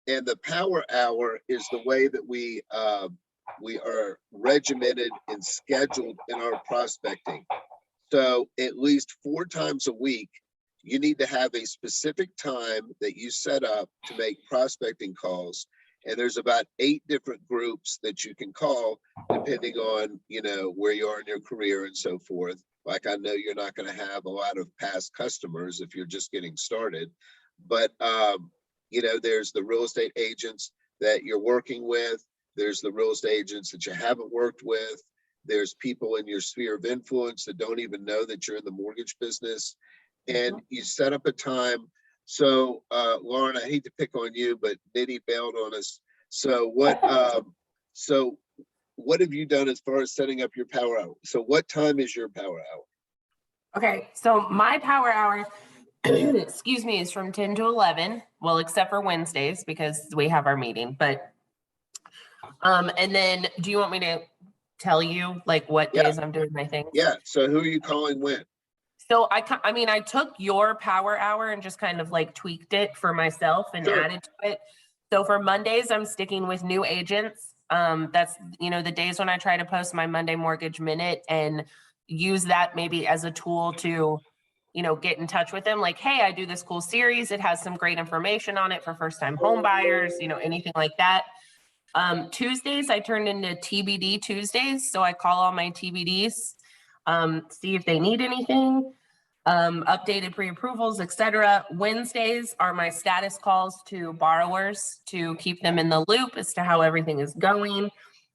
And the power hour is the way that we are regimented and scheduled in our prospecting. So at least 4 times a week, you need to have a specific time that you set up to make prospecting calls. And there's about 8 different groups that you can call depending on, you know, where you are in your career and so forth. Like, I know you're not going to have a lot of past customers if you're just getting started, but, you know, there's the real estate agents that you're working with. There's the real estate agents that you haven't worked with. There's people in your sphere of influence that don't even know that you're in the mortgage business. And you set up a time. So, Lauren, I hate to pick on you, but Nitty bailed on us. So what have you done as far as setting up your power hour? So what time is your power hour? Okay, so my power hour, excuse me, is from 10 to 11. Well, except for Wednesdays because we have our meeting. But and then, do you want me to tell you like what days I'm doing my things? Yeah. So who are you calling when? So I mean, I took your power hour and just kind of like tweaked it for myself and added to it. So for Mondays, I'm sticking with new agents. That's, you know, the days when I try to post my Monday Mortgage Minute and use that maybe as a tool to, you know, get in touch with them. Like, hey, I do this cool series. It has some great information on it for first-time home buyers, you know, anything like that. Tuesdays, I turned into TBD Tuesdays. So I call all my TBDs, see if they need anything. Updated pre-approvals, etc. Wednesdays are my status calls to borrowers to keep them in the loop as to how everything is going.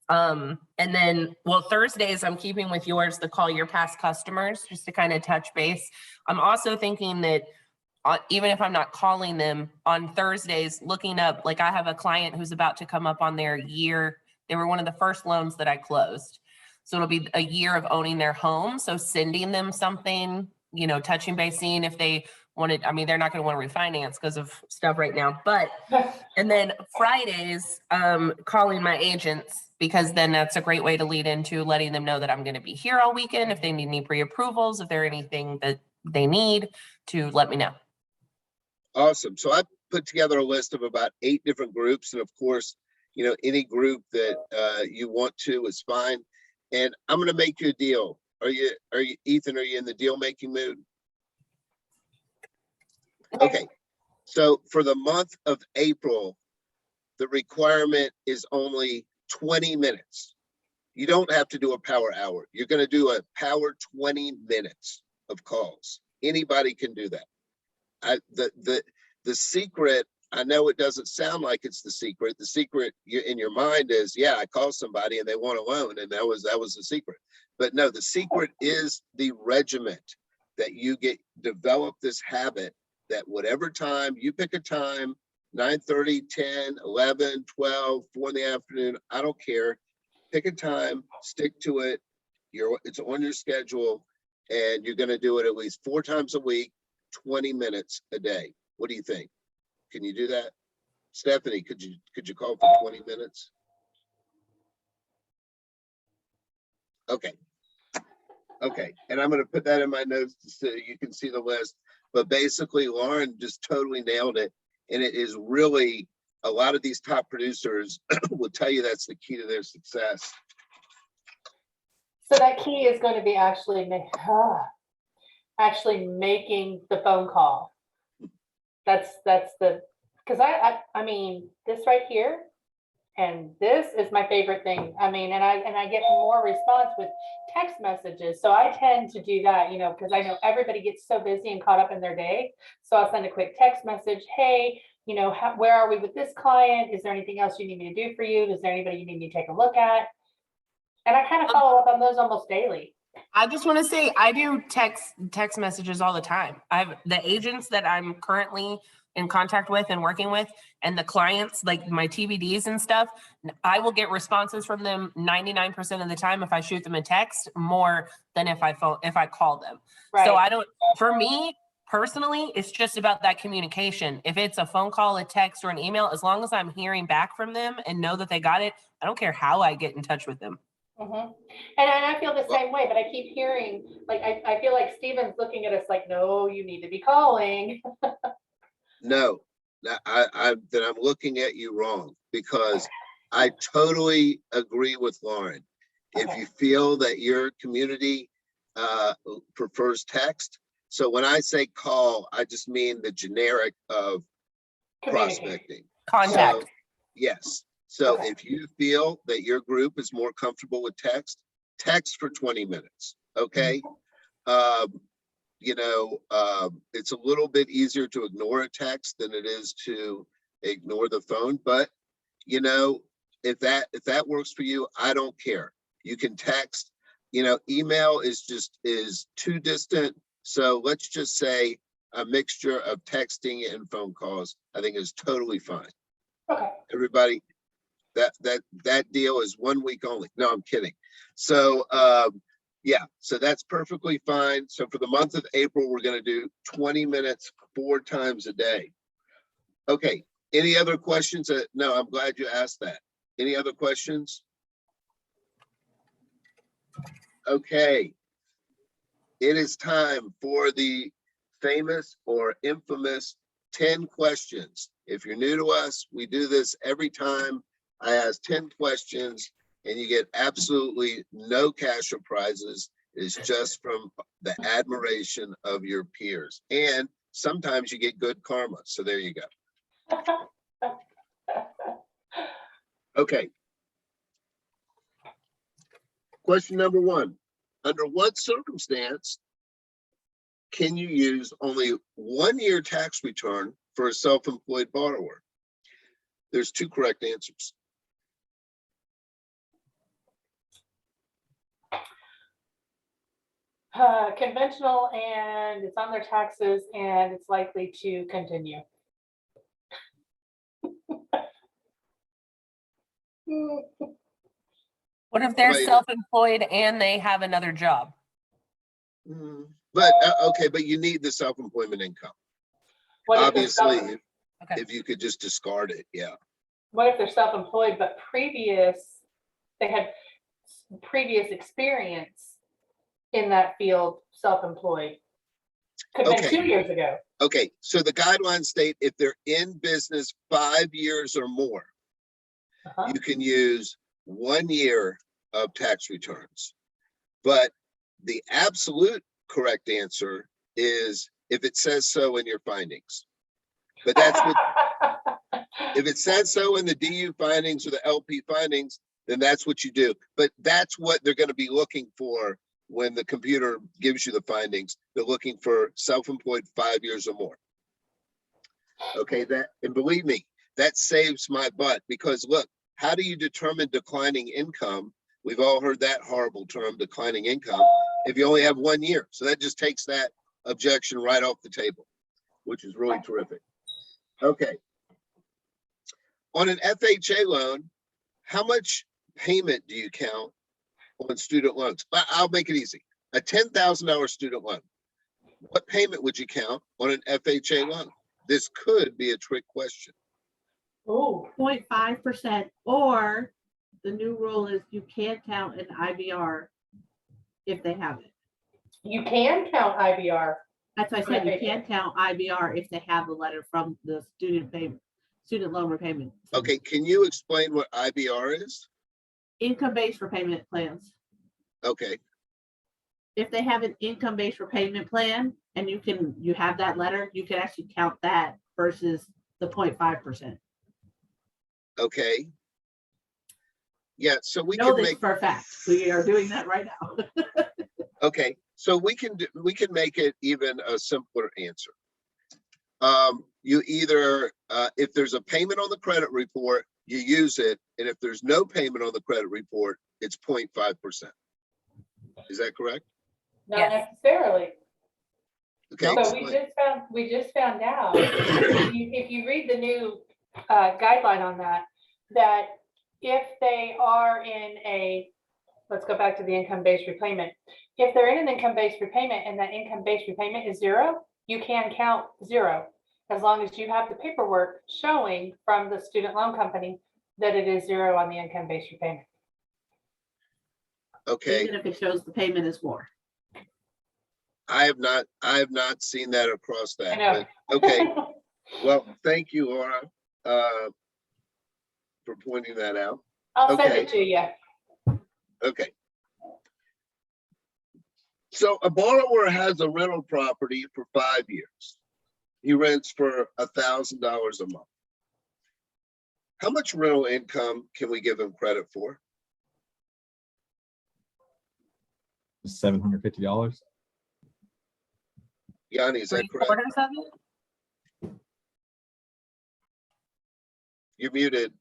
And then, well, Thursdays, I'm keeping with yours to call your past customers just to kind of touch base. I'm also thinking that even if I'm not calling them on Thursdays, looking up, like I have a client who's about to come up on their year. They were one of the first loans that I closed. So it'll be a year of owning their home. So sending them something, you know, touching base, seeing if they wanted, I mean, they're not going to want to refinance because of stuff right now, but, and then Fridays, calling my agents, because then that's a great way to lead into letting them know that I'm going to be here all weekend. If they need any pre-approvals, if there's anything that they need, to let me know. Awesome. So I put together a list of about 8 different groups. And of course, you know, any group that you want to is fine. And I'm going to make you a deal. Are you, Ethan, are you in the deal making mood? Okay. So for the month of April, the requirement is only 20 minutes. You don't have to do a power hour. You're going to do a power 20 minutes of calls. Anybody can do that. The secret, I know it doesn't sound like it's the secret. The secret in your mind is, yeah, I call somebody and they want a loan, and that was the secret. But no, the secret is the regiment that you develop this habit that whatever time you pick a time, 9:30, 10, 11, 12, 4 in the afternoon, I don't care. Pick a time, stick to it. It's on your schedule, and you're going to do it at least 4 times a week, 20 minutes a day. What do you think? Can you do that? Stephanie, could you call for 20 minutes? Okay. Okay. And I'm going to put that in my notes so you can see the list. But basically, Lauren just totally nailed it. And it is really, a lot of these top producers will tell you that's the key to their success. So that key is going to be actually making the phone call. That's the, because I mean, this right here, and this is my favorite thing. I mean, and I get more response with text messages. So I tend to do that, you know, because I know everybody gets so busy and caught up in their day. So I'll send a quick text message. Hey, you know, where are we with this client? Is there anything else you need me to do for you? Is there anybody you need me to take a look at? And I kind of follow up on those almost daily. I just want to say, I do text messages all the time. I have the agents that I'm currently in contact with and working with, and the clients, like my TBDs and stuff, I will get responses from them 99% of the time if I shoot them a text, more than if I call them. Right. So for me personally, it's just about that communication. If it's a phone call, a text, or an email, as long as I'm hearing back from them and know that they got it, I don't care how I get in touch with them. Mm-hmm. And I feel the same way, but I keep hearing, like, I feel like Steven's looking at us like, no, you need to be calling. No, I'm looking at you wrong, because I totally agree with Lauren. Okay. If you feel that your community prefers text, So when I say call, I just mean the generic of Communicate. prospecting. Contact. So, yes. So Okay. if you feel that your group is more comfortable with text, text for 20 minutes. Okay. It's a little bit easier to ignore a text than it is to ignore the phone. But if that works for you, I don't care. You can text. Email is too distant. So let's just say a mixture of texting and phone calls, I think is totally fine. Okay. Everybody, that deal is 1 week only. No, I'm kidding. So yeah, so that's perfectly fine. So for the month of April, we're going to do 20 minutes 4 times a day. Okay. Any other questions? No, I'm glad you asked that. Any other questions? Okay. It is time for the famous or infamous 10 questions. If you're new to us, we do this every time. I ask 10 questions and you get absolutely no cash or prizes. It's just from the admiration of your peers. And sometimes you get good karma. So there you go. Okay. Question number 1. Under what circumstance can you use only 1 year tax return for a self-employed borrower? There's 2 correct answers. Conventional, and it's on their taxes, and it's likely to continue. What if they're Right. self-employed and they have another job? But okay, but you need the self-employment income. What if they're Obviously, Okay. if you could just discard it, yeah. What if they're self-employed, but they had previous experience in that field, self-employed? Could have been Okay. 2 years ago. Okay, so the guidelines state if they're in business 5 years or more, Uh-huh. you can use 1 year of tax returns. But the absolute correct answer is if it says so in your findings. But that's what, if it says so in the DU findings or the LP findings, then that's what you do. But that's what they're going to be looking for when the computer gives you the findings. They're looking for self-employed 5 years or more. Okay, and believe me, that saves my butt, because look, how do you determine declining income? We've all heard that horrible term, declining income, if you only have 1 year. So that just takes that objection right off the table, which is really terrific. Okay. On an FHA loan, how much payment do you count on student loans? I'll make it easy. A $10,000 student loan. What payment would you count on an FHA loan? This could be a trick question. Ooh, 0.5%, or the new rule is you can't count an IBR if they have it. you can count IBR. That's why I said you can't count IBR if they have the letter from the student loan repayment. Okay, can you explain what IBR is? Income-based repayment plans. Okay, If they have an income-based repayment plan and you have that letter, you can actually count that versus the 0.5%. okay. Yeah, so we Know can this make, for a fact. We are doing that right now. okay, so we can make it even a simpler answer. You either, if there's a payment on the credit report, you use it, and if there's no payment on the credit report, it's 0.5%. Is that correct? Not Yes. necessarily. Okay, So explain. we just found out, if you read the new guideline on that if they are in let's go back to the income-based repayment. If they're in an income-based repayment and that income-based repayment is 0, you can count 0, as long as you have the paperwork showing from the student loan company that it is 0 on the income-based repayment. Okay, Even if it shows the payment is more. I have not seen that across that. I know. But, okay, well, thank you, Laura, for pointing that out. I'll send Okay. it to you. Okay. So a borrower has a rental property for 5 years. He rents for $1,000 a month. How much rental income can we give him credit for? $750. Yanni, is that correct? Three-quarters of it? You're muted.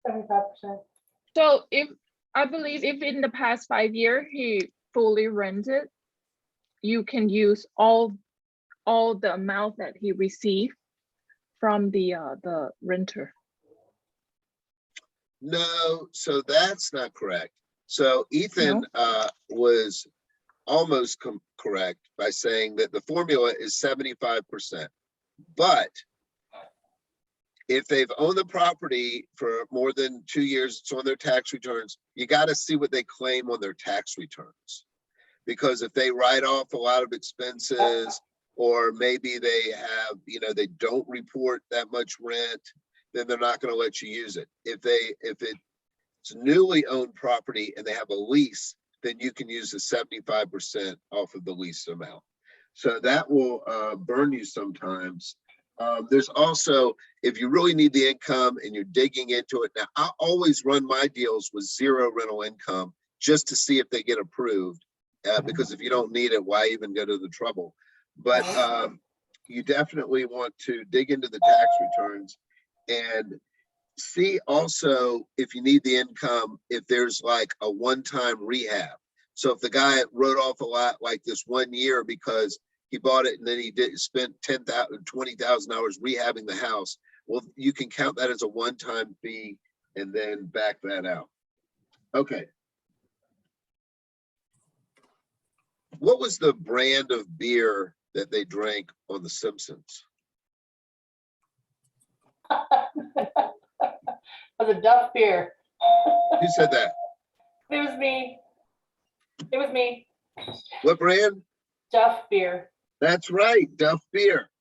75%. So if I believe if in the past 5 years he fully rented, you can use all the amount that he received from the renter. No, so that's not correct. So Ethan was almost correct by saying that the formula is 75%. But if they've owned the property for more than 2 years, it's on their tax returns, you got to see what they claim on their tax returns. Because if they write off a lot of expenses, or maybe they have, they don't report that much rent, then they're not going to let you use it. If it's newly owned property and they have a lease, then you can use the 75% off of the lease amount. So that will burn you sometimes. There's also, if you really need the income and you're digging into it, now I always run my deals with 0 rental income just to see if they get approved. Because if you don't need it, why even go to the trouble? But you definitely want to dig into the tax returns and see also if you need the income, if there's like a one-time rehab. So if the guy wrote off a lot like this 1 year because he bought it and then he spent $10,000, $20,000 rehabbing the house, well, you can count that as a one-time fee and then back that out. Okay. What was the brand of beer that they drank on The Simpsons? It was a Duff beer. Who said that? It was me. It was me. What brand? Duff beer. That's right, Duff beer.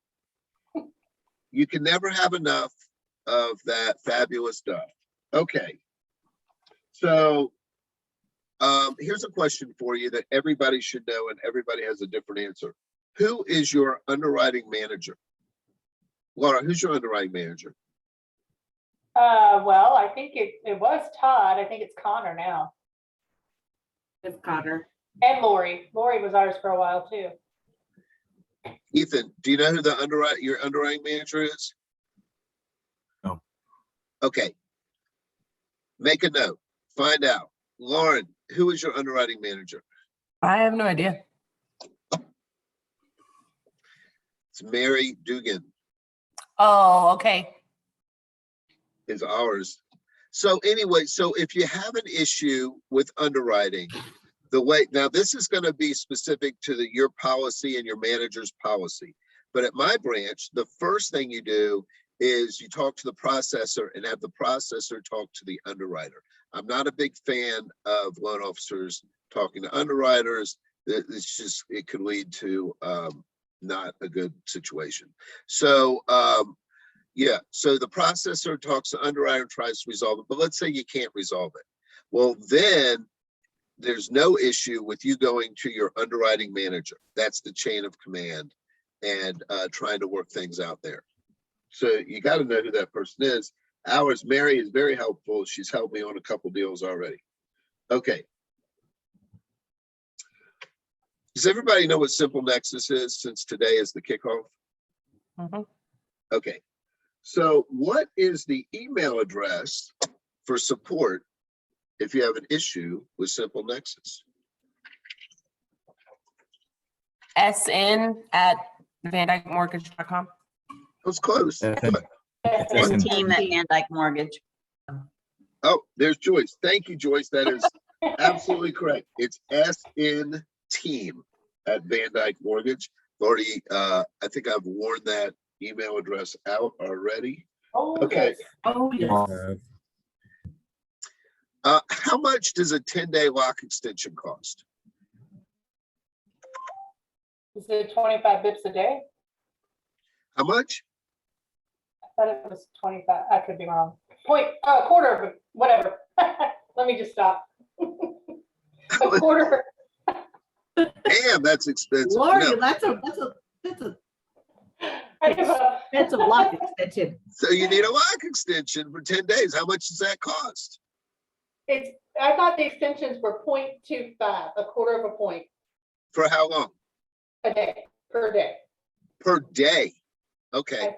You can never have enough of that fabulous Duff. Okay. So here's a question for you that everybody should know, and everybody has a different answer. Who is your underwriting manager? Laura, who's your underwriting manager? Well, I think it was Todd. I think it's Connor now. It's Connor. And Lori. Lori was ours for a while too. Ethan, do you know who your underwriting manager is? No. Okay. Make a note. Find out. Lauren, who is your underwriting manager? I have no idea. It's Mary Dugan. Oh, okay. Is ours. So anyway, so if you have an issue with underwriting, now this is going to be specific to your policy and your manager's policy. But at my branch, the first thing you do is you talk to the processor and have the processor talk to the underwriter. I'm not a big fan of loan officers talking to underwriters. It could lead to not a good situation. So yeah, so the processor talks to underwriter, tries to resolve it, but let's say you can't resolve it. Well, then there's no issue with you going to your underwriting manager. That's the chain of command, and trying to work things out there. So you got to know who that person is. Ours, Mary, is very helpful. She's helped me on a couple deals already. Okay. Does everybody know what Simple Nexus is, since today is the kickoff? Mhm. Okay. So what is the email address for support if you have an issue with Simple Nexus? sn@vandykemortgage.com. That was close. It's Team at Van Dyke Mortgage. Oh, there's Joyce. Thank you, Joyce. That is absolutely correct. It's SN Team at Van Dyke Mortgage. Already, I think I've worn that email address out already. Oh, Okay. yes. Oh, yes. How much does a 10-day lock extension cost? Is it 25 bips a day? How much? I thought it was 25. I could be wrong. Quarter, but whatever. Let me just stop. A quarter. Damn, that's expensive. Lord, No. that's a I give up. expensive lock extension. So you need a lock extension for 10 days. How much does that cost? I thought the extensions were 0.25, a quarter of a point For how long? a day, per day. Per day. Okay. I'm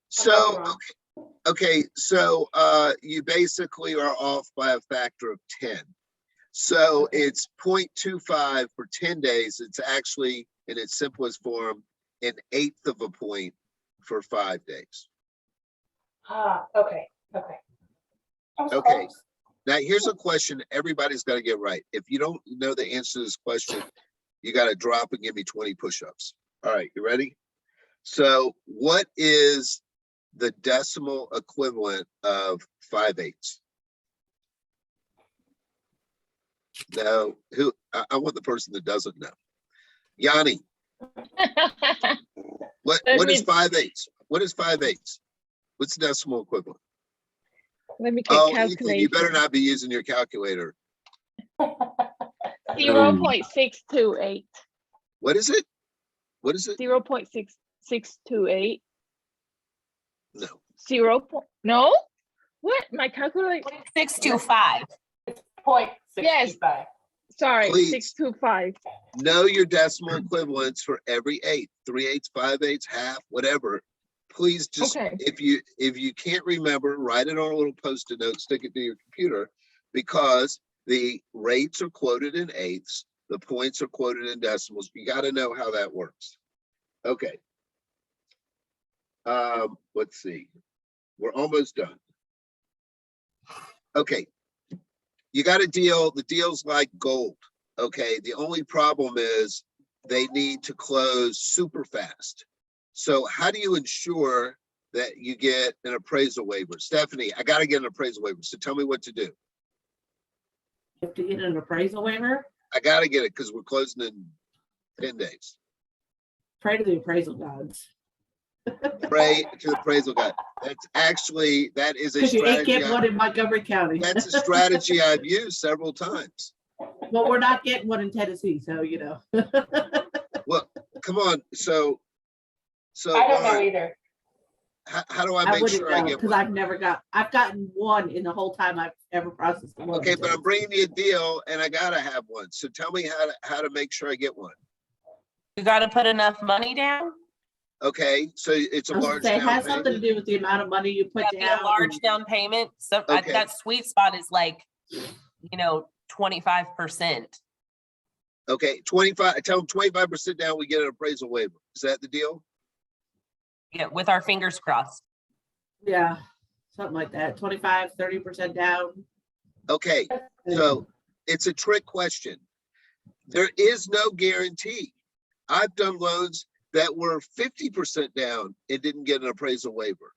So, not wrong. okay, so you basically are off by a factor of 10. So Okay. it's 0.25 for 10 days. It's actually, in its simplest form, 1/8 of a point for 5 days. Okay. I was Okay. close. Now, here's a question everybody's got to get right. If you don't know the answer to this question, you got to drop and give me 20 push-ups. All right, you ready? So what is the decimal equivalent of 5/8? No, I want the person that doesn't know. Yanni, what is 5/8? What is 5/8? What's the decimal equivalent? Let me get Oh, Ethan, you calculation. better not be using your calculator. 0.628. What is it? What is it? 0.6628. No. No? What? My calculator? 625. It's 0.625. Yes. Sorry, Please. 625. Know your decimal equivalents for every 8, 3/8, 5/8, half, whatever. Please just, Okay. if you can't remember, write it on a little Post-it note, stick it to your computer, because the rates are quoted in eighths, the points are quoted in decimals. You got to know how that works. Okay. Let's see. We're almost done. Okay. You got a deal. The deal's like gold. Okay. The only problem is they need to close super fast. So how do you ensure that you get an appraisal waiver? Stephanie, I got to get an appraisal waiver. So tell me what to do. You have to get an appraisal waiver. I got to get it because we're closing in 10 days. Pray to the appraisal gods. Pray to the appraisal guy. That is a Because you ain't strategy. getting one in Montgomery County. That's a strategy I've used several times. Well, we're not getting one in Tennessee, so you know. Well, come on. So I don't know Lauren, either. how do I I make wouldn't sure I know get because one? I've gotten one in the whole time I've ever processed a loan. Okay, but I'm bringing you a deal and I gotta have one. So tell me how to make sure I get one. You got to put enough money down. Okay, so it's a I was gonna large say, it down has something to payment. do with the amount of money you put That'd be down. a large down payment. So Okay. that sweet spot is like, 25%. Okay, 25. Tell them 25% down. We get an appraisal waiver. Is that the deal? Yeah, with our fingers crossed. Yeah, something like that. 25, 30% down. Okay, so it's a trick question. There is no guarantee. I've done loans that were 50% down and didn't get an appraisal waiver.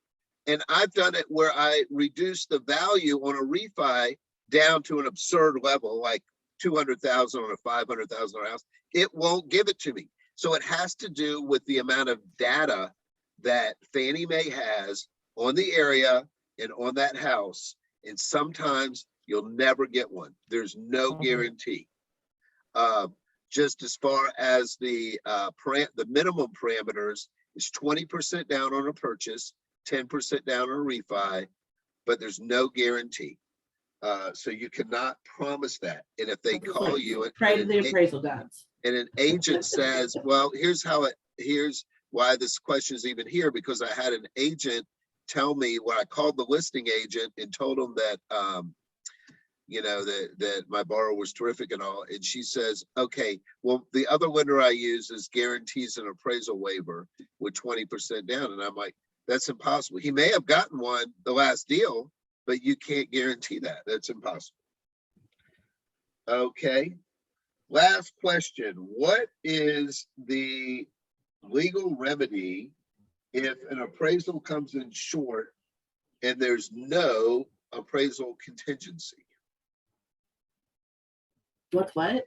And I've done it where I reduced the value on a refi down to an absurd level, like 200,000 on a 500,000 house. It won't give it to me. So it has to do with the amount of data that Fannie Mae has on the area and on that house. And sometimes you'll never get one. There's no guarantee. Just as far as the minimum parameters is 20% down on a purchase, 10% down on a refi, but there's no guarantee. So you cannot promise that. And if they call you Pray to the appraisal gods. and an agent says, well, here's why this question is even here, because I had an agent tell me when I called the listing agent and told him that, that my borrower was terrific and all. And she says, okay, well, the other lender I use is guarantees an appraisal waiver with 20% down. And I'm like, that's impossible. He may have gotten one the last deal, but you can't guarantee that. That's impossible. Okay. Last question. What is the legal remedy if an appraisal comes in short and there's no appraisal contingency? What?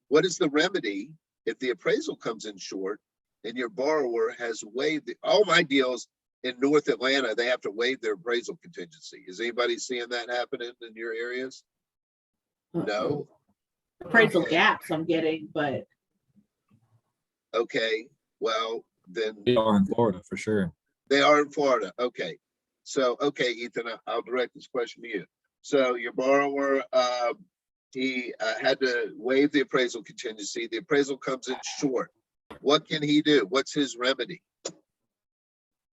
What is the remedy if the appraisal comes in short and your borrower has waived all my deals in North Atlanta, they have to waive their appraisal contingency. Is anybody seeing that happening in your areas? No. appraisal gaps I'm getting, but Okay, well, then We are in Florida for sure. they are in Florida. Okay. So, okay, Ethan, I'll direct this question to you. So your borrower, he had to waive the appraisal contingency. The appraisal comes in short. What can he do? What's his remedy?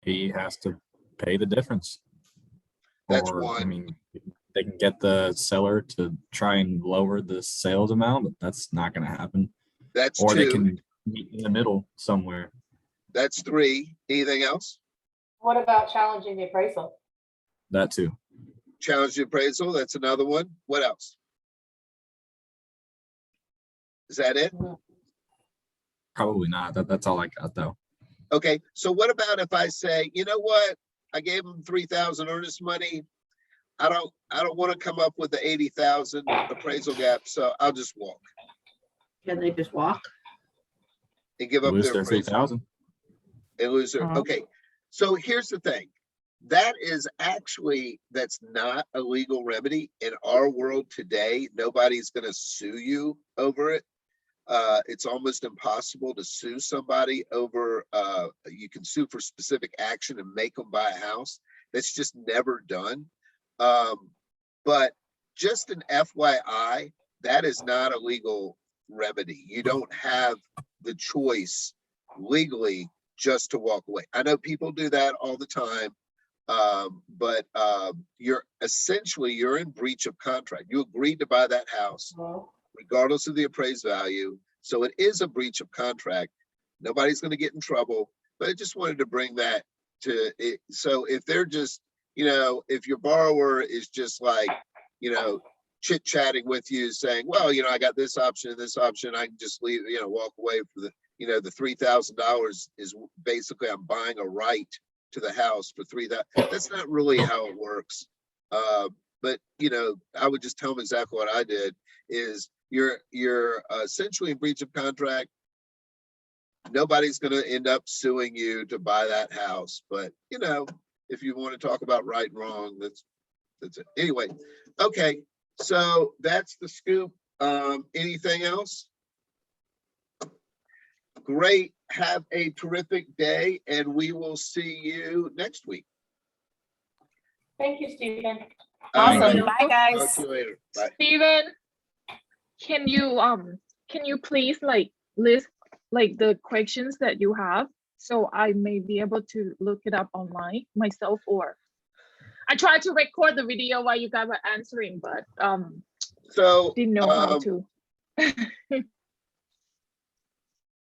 He has to pay the difference. That's Or, I one. mean, they can get the seller to try and lower the sales amount, but that's not going to happen. That's Or they two. can meet in the middle somewhere. That's three. Anything else? What about challenging the appraisal? That too. Challenge the appraisal. That's another one. What else? Is that it? Probably not. That's all I got though. Okay. So what about if I say, you know what? I gave him 3,000 earnest money. I don't want to come up with the 80,000 appraisal gap, so I'll just walk can they just walk? and give up Lose their their appraisal 3,000. and lose their. Uh-huh. Okay. So here's the thing. That is actually, that's not a legal remedy in our world today. Nobody's going to sue you over it. It's almost impossible to sue somebody over, you can sue for specific action and make them buy a house. That's just never done. But just an FYI, that is not a legal remedy. You don't have the choice legally just to walk away. I know people do that all the time. But you're in breach of contract. You agreed to buy that house regardless of the appraised value. So it is a breach of contract. Nobody's going to get in trouble, but I just wanted to bring that to it. So if they're just, if your borrower is just like, chit chatting with you saying, well, I got this option and this option, I can just leave, walk away for the, the $3,000 is basically I'm buying a right to the house for $3,000. That's not really how it works. But I would just tell them exactly what I did is you're essentially in breach of contract. Nobody's going to end up suing you to buy that house. But if you want to talk about right and wrong, that's it. Anyway, okay. So that's the scoop. Anything else? Great. Have a terrific day, and we will see you next week. Thank you, Stephen. Awesome. All right. Bye, Talk guys. to you later. Bye. Steven, can you please list the questions that you have so I may be able to look it up online myself, or I tried to record the video while you guys were answering, but So didn't know how to.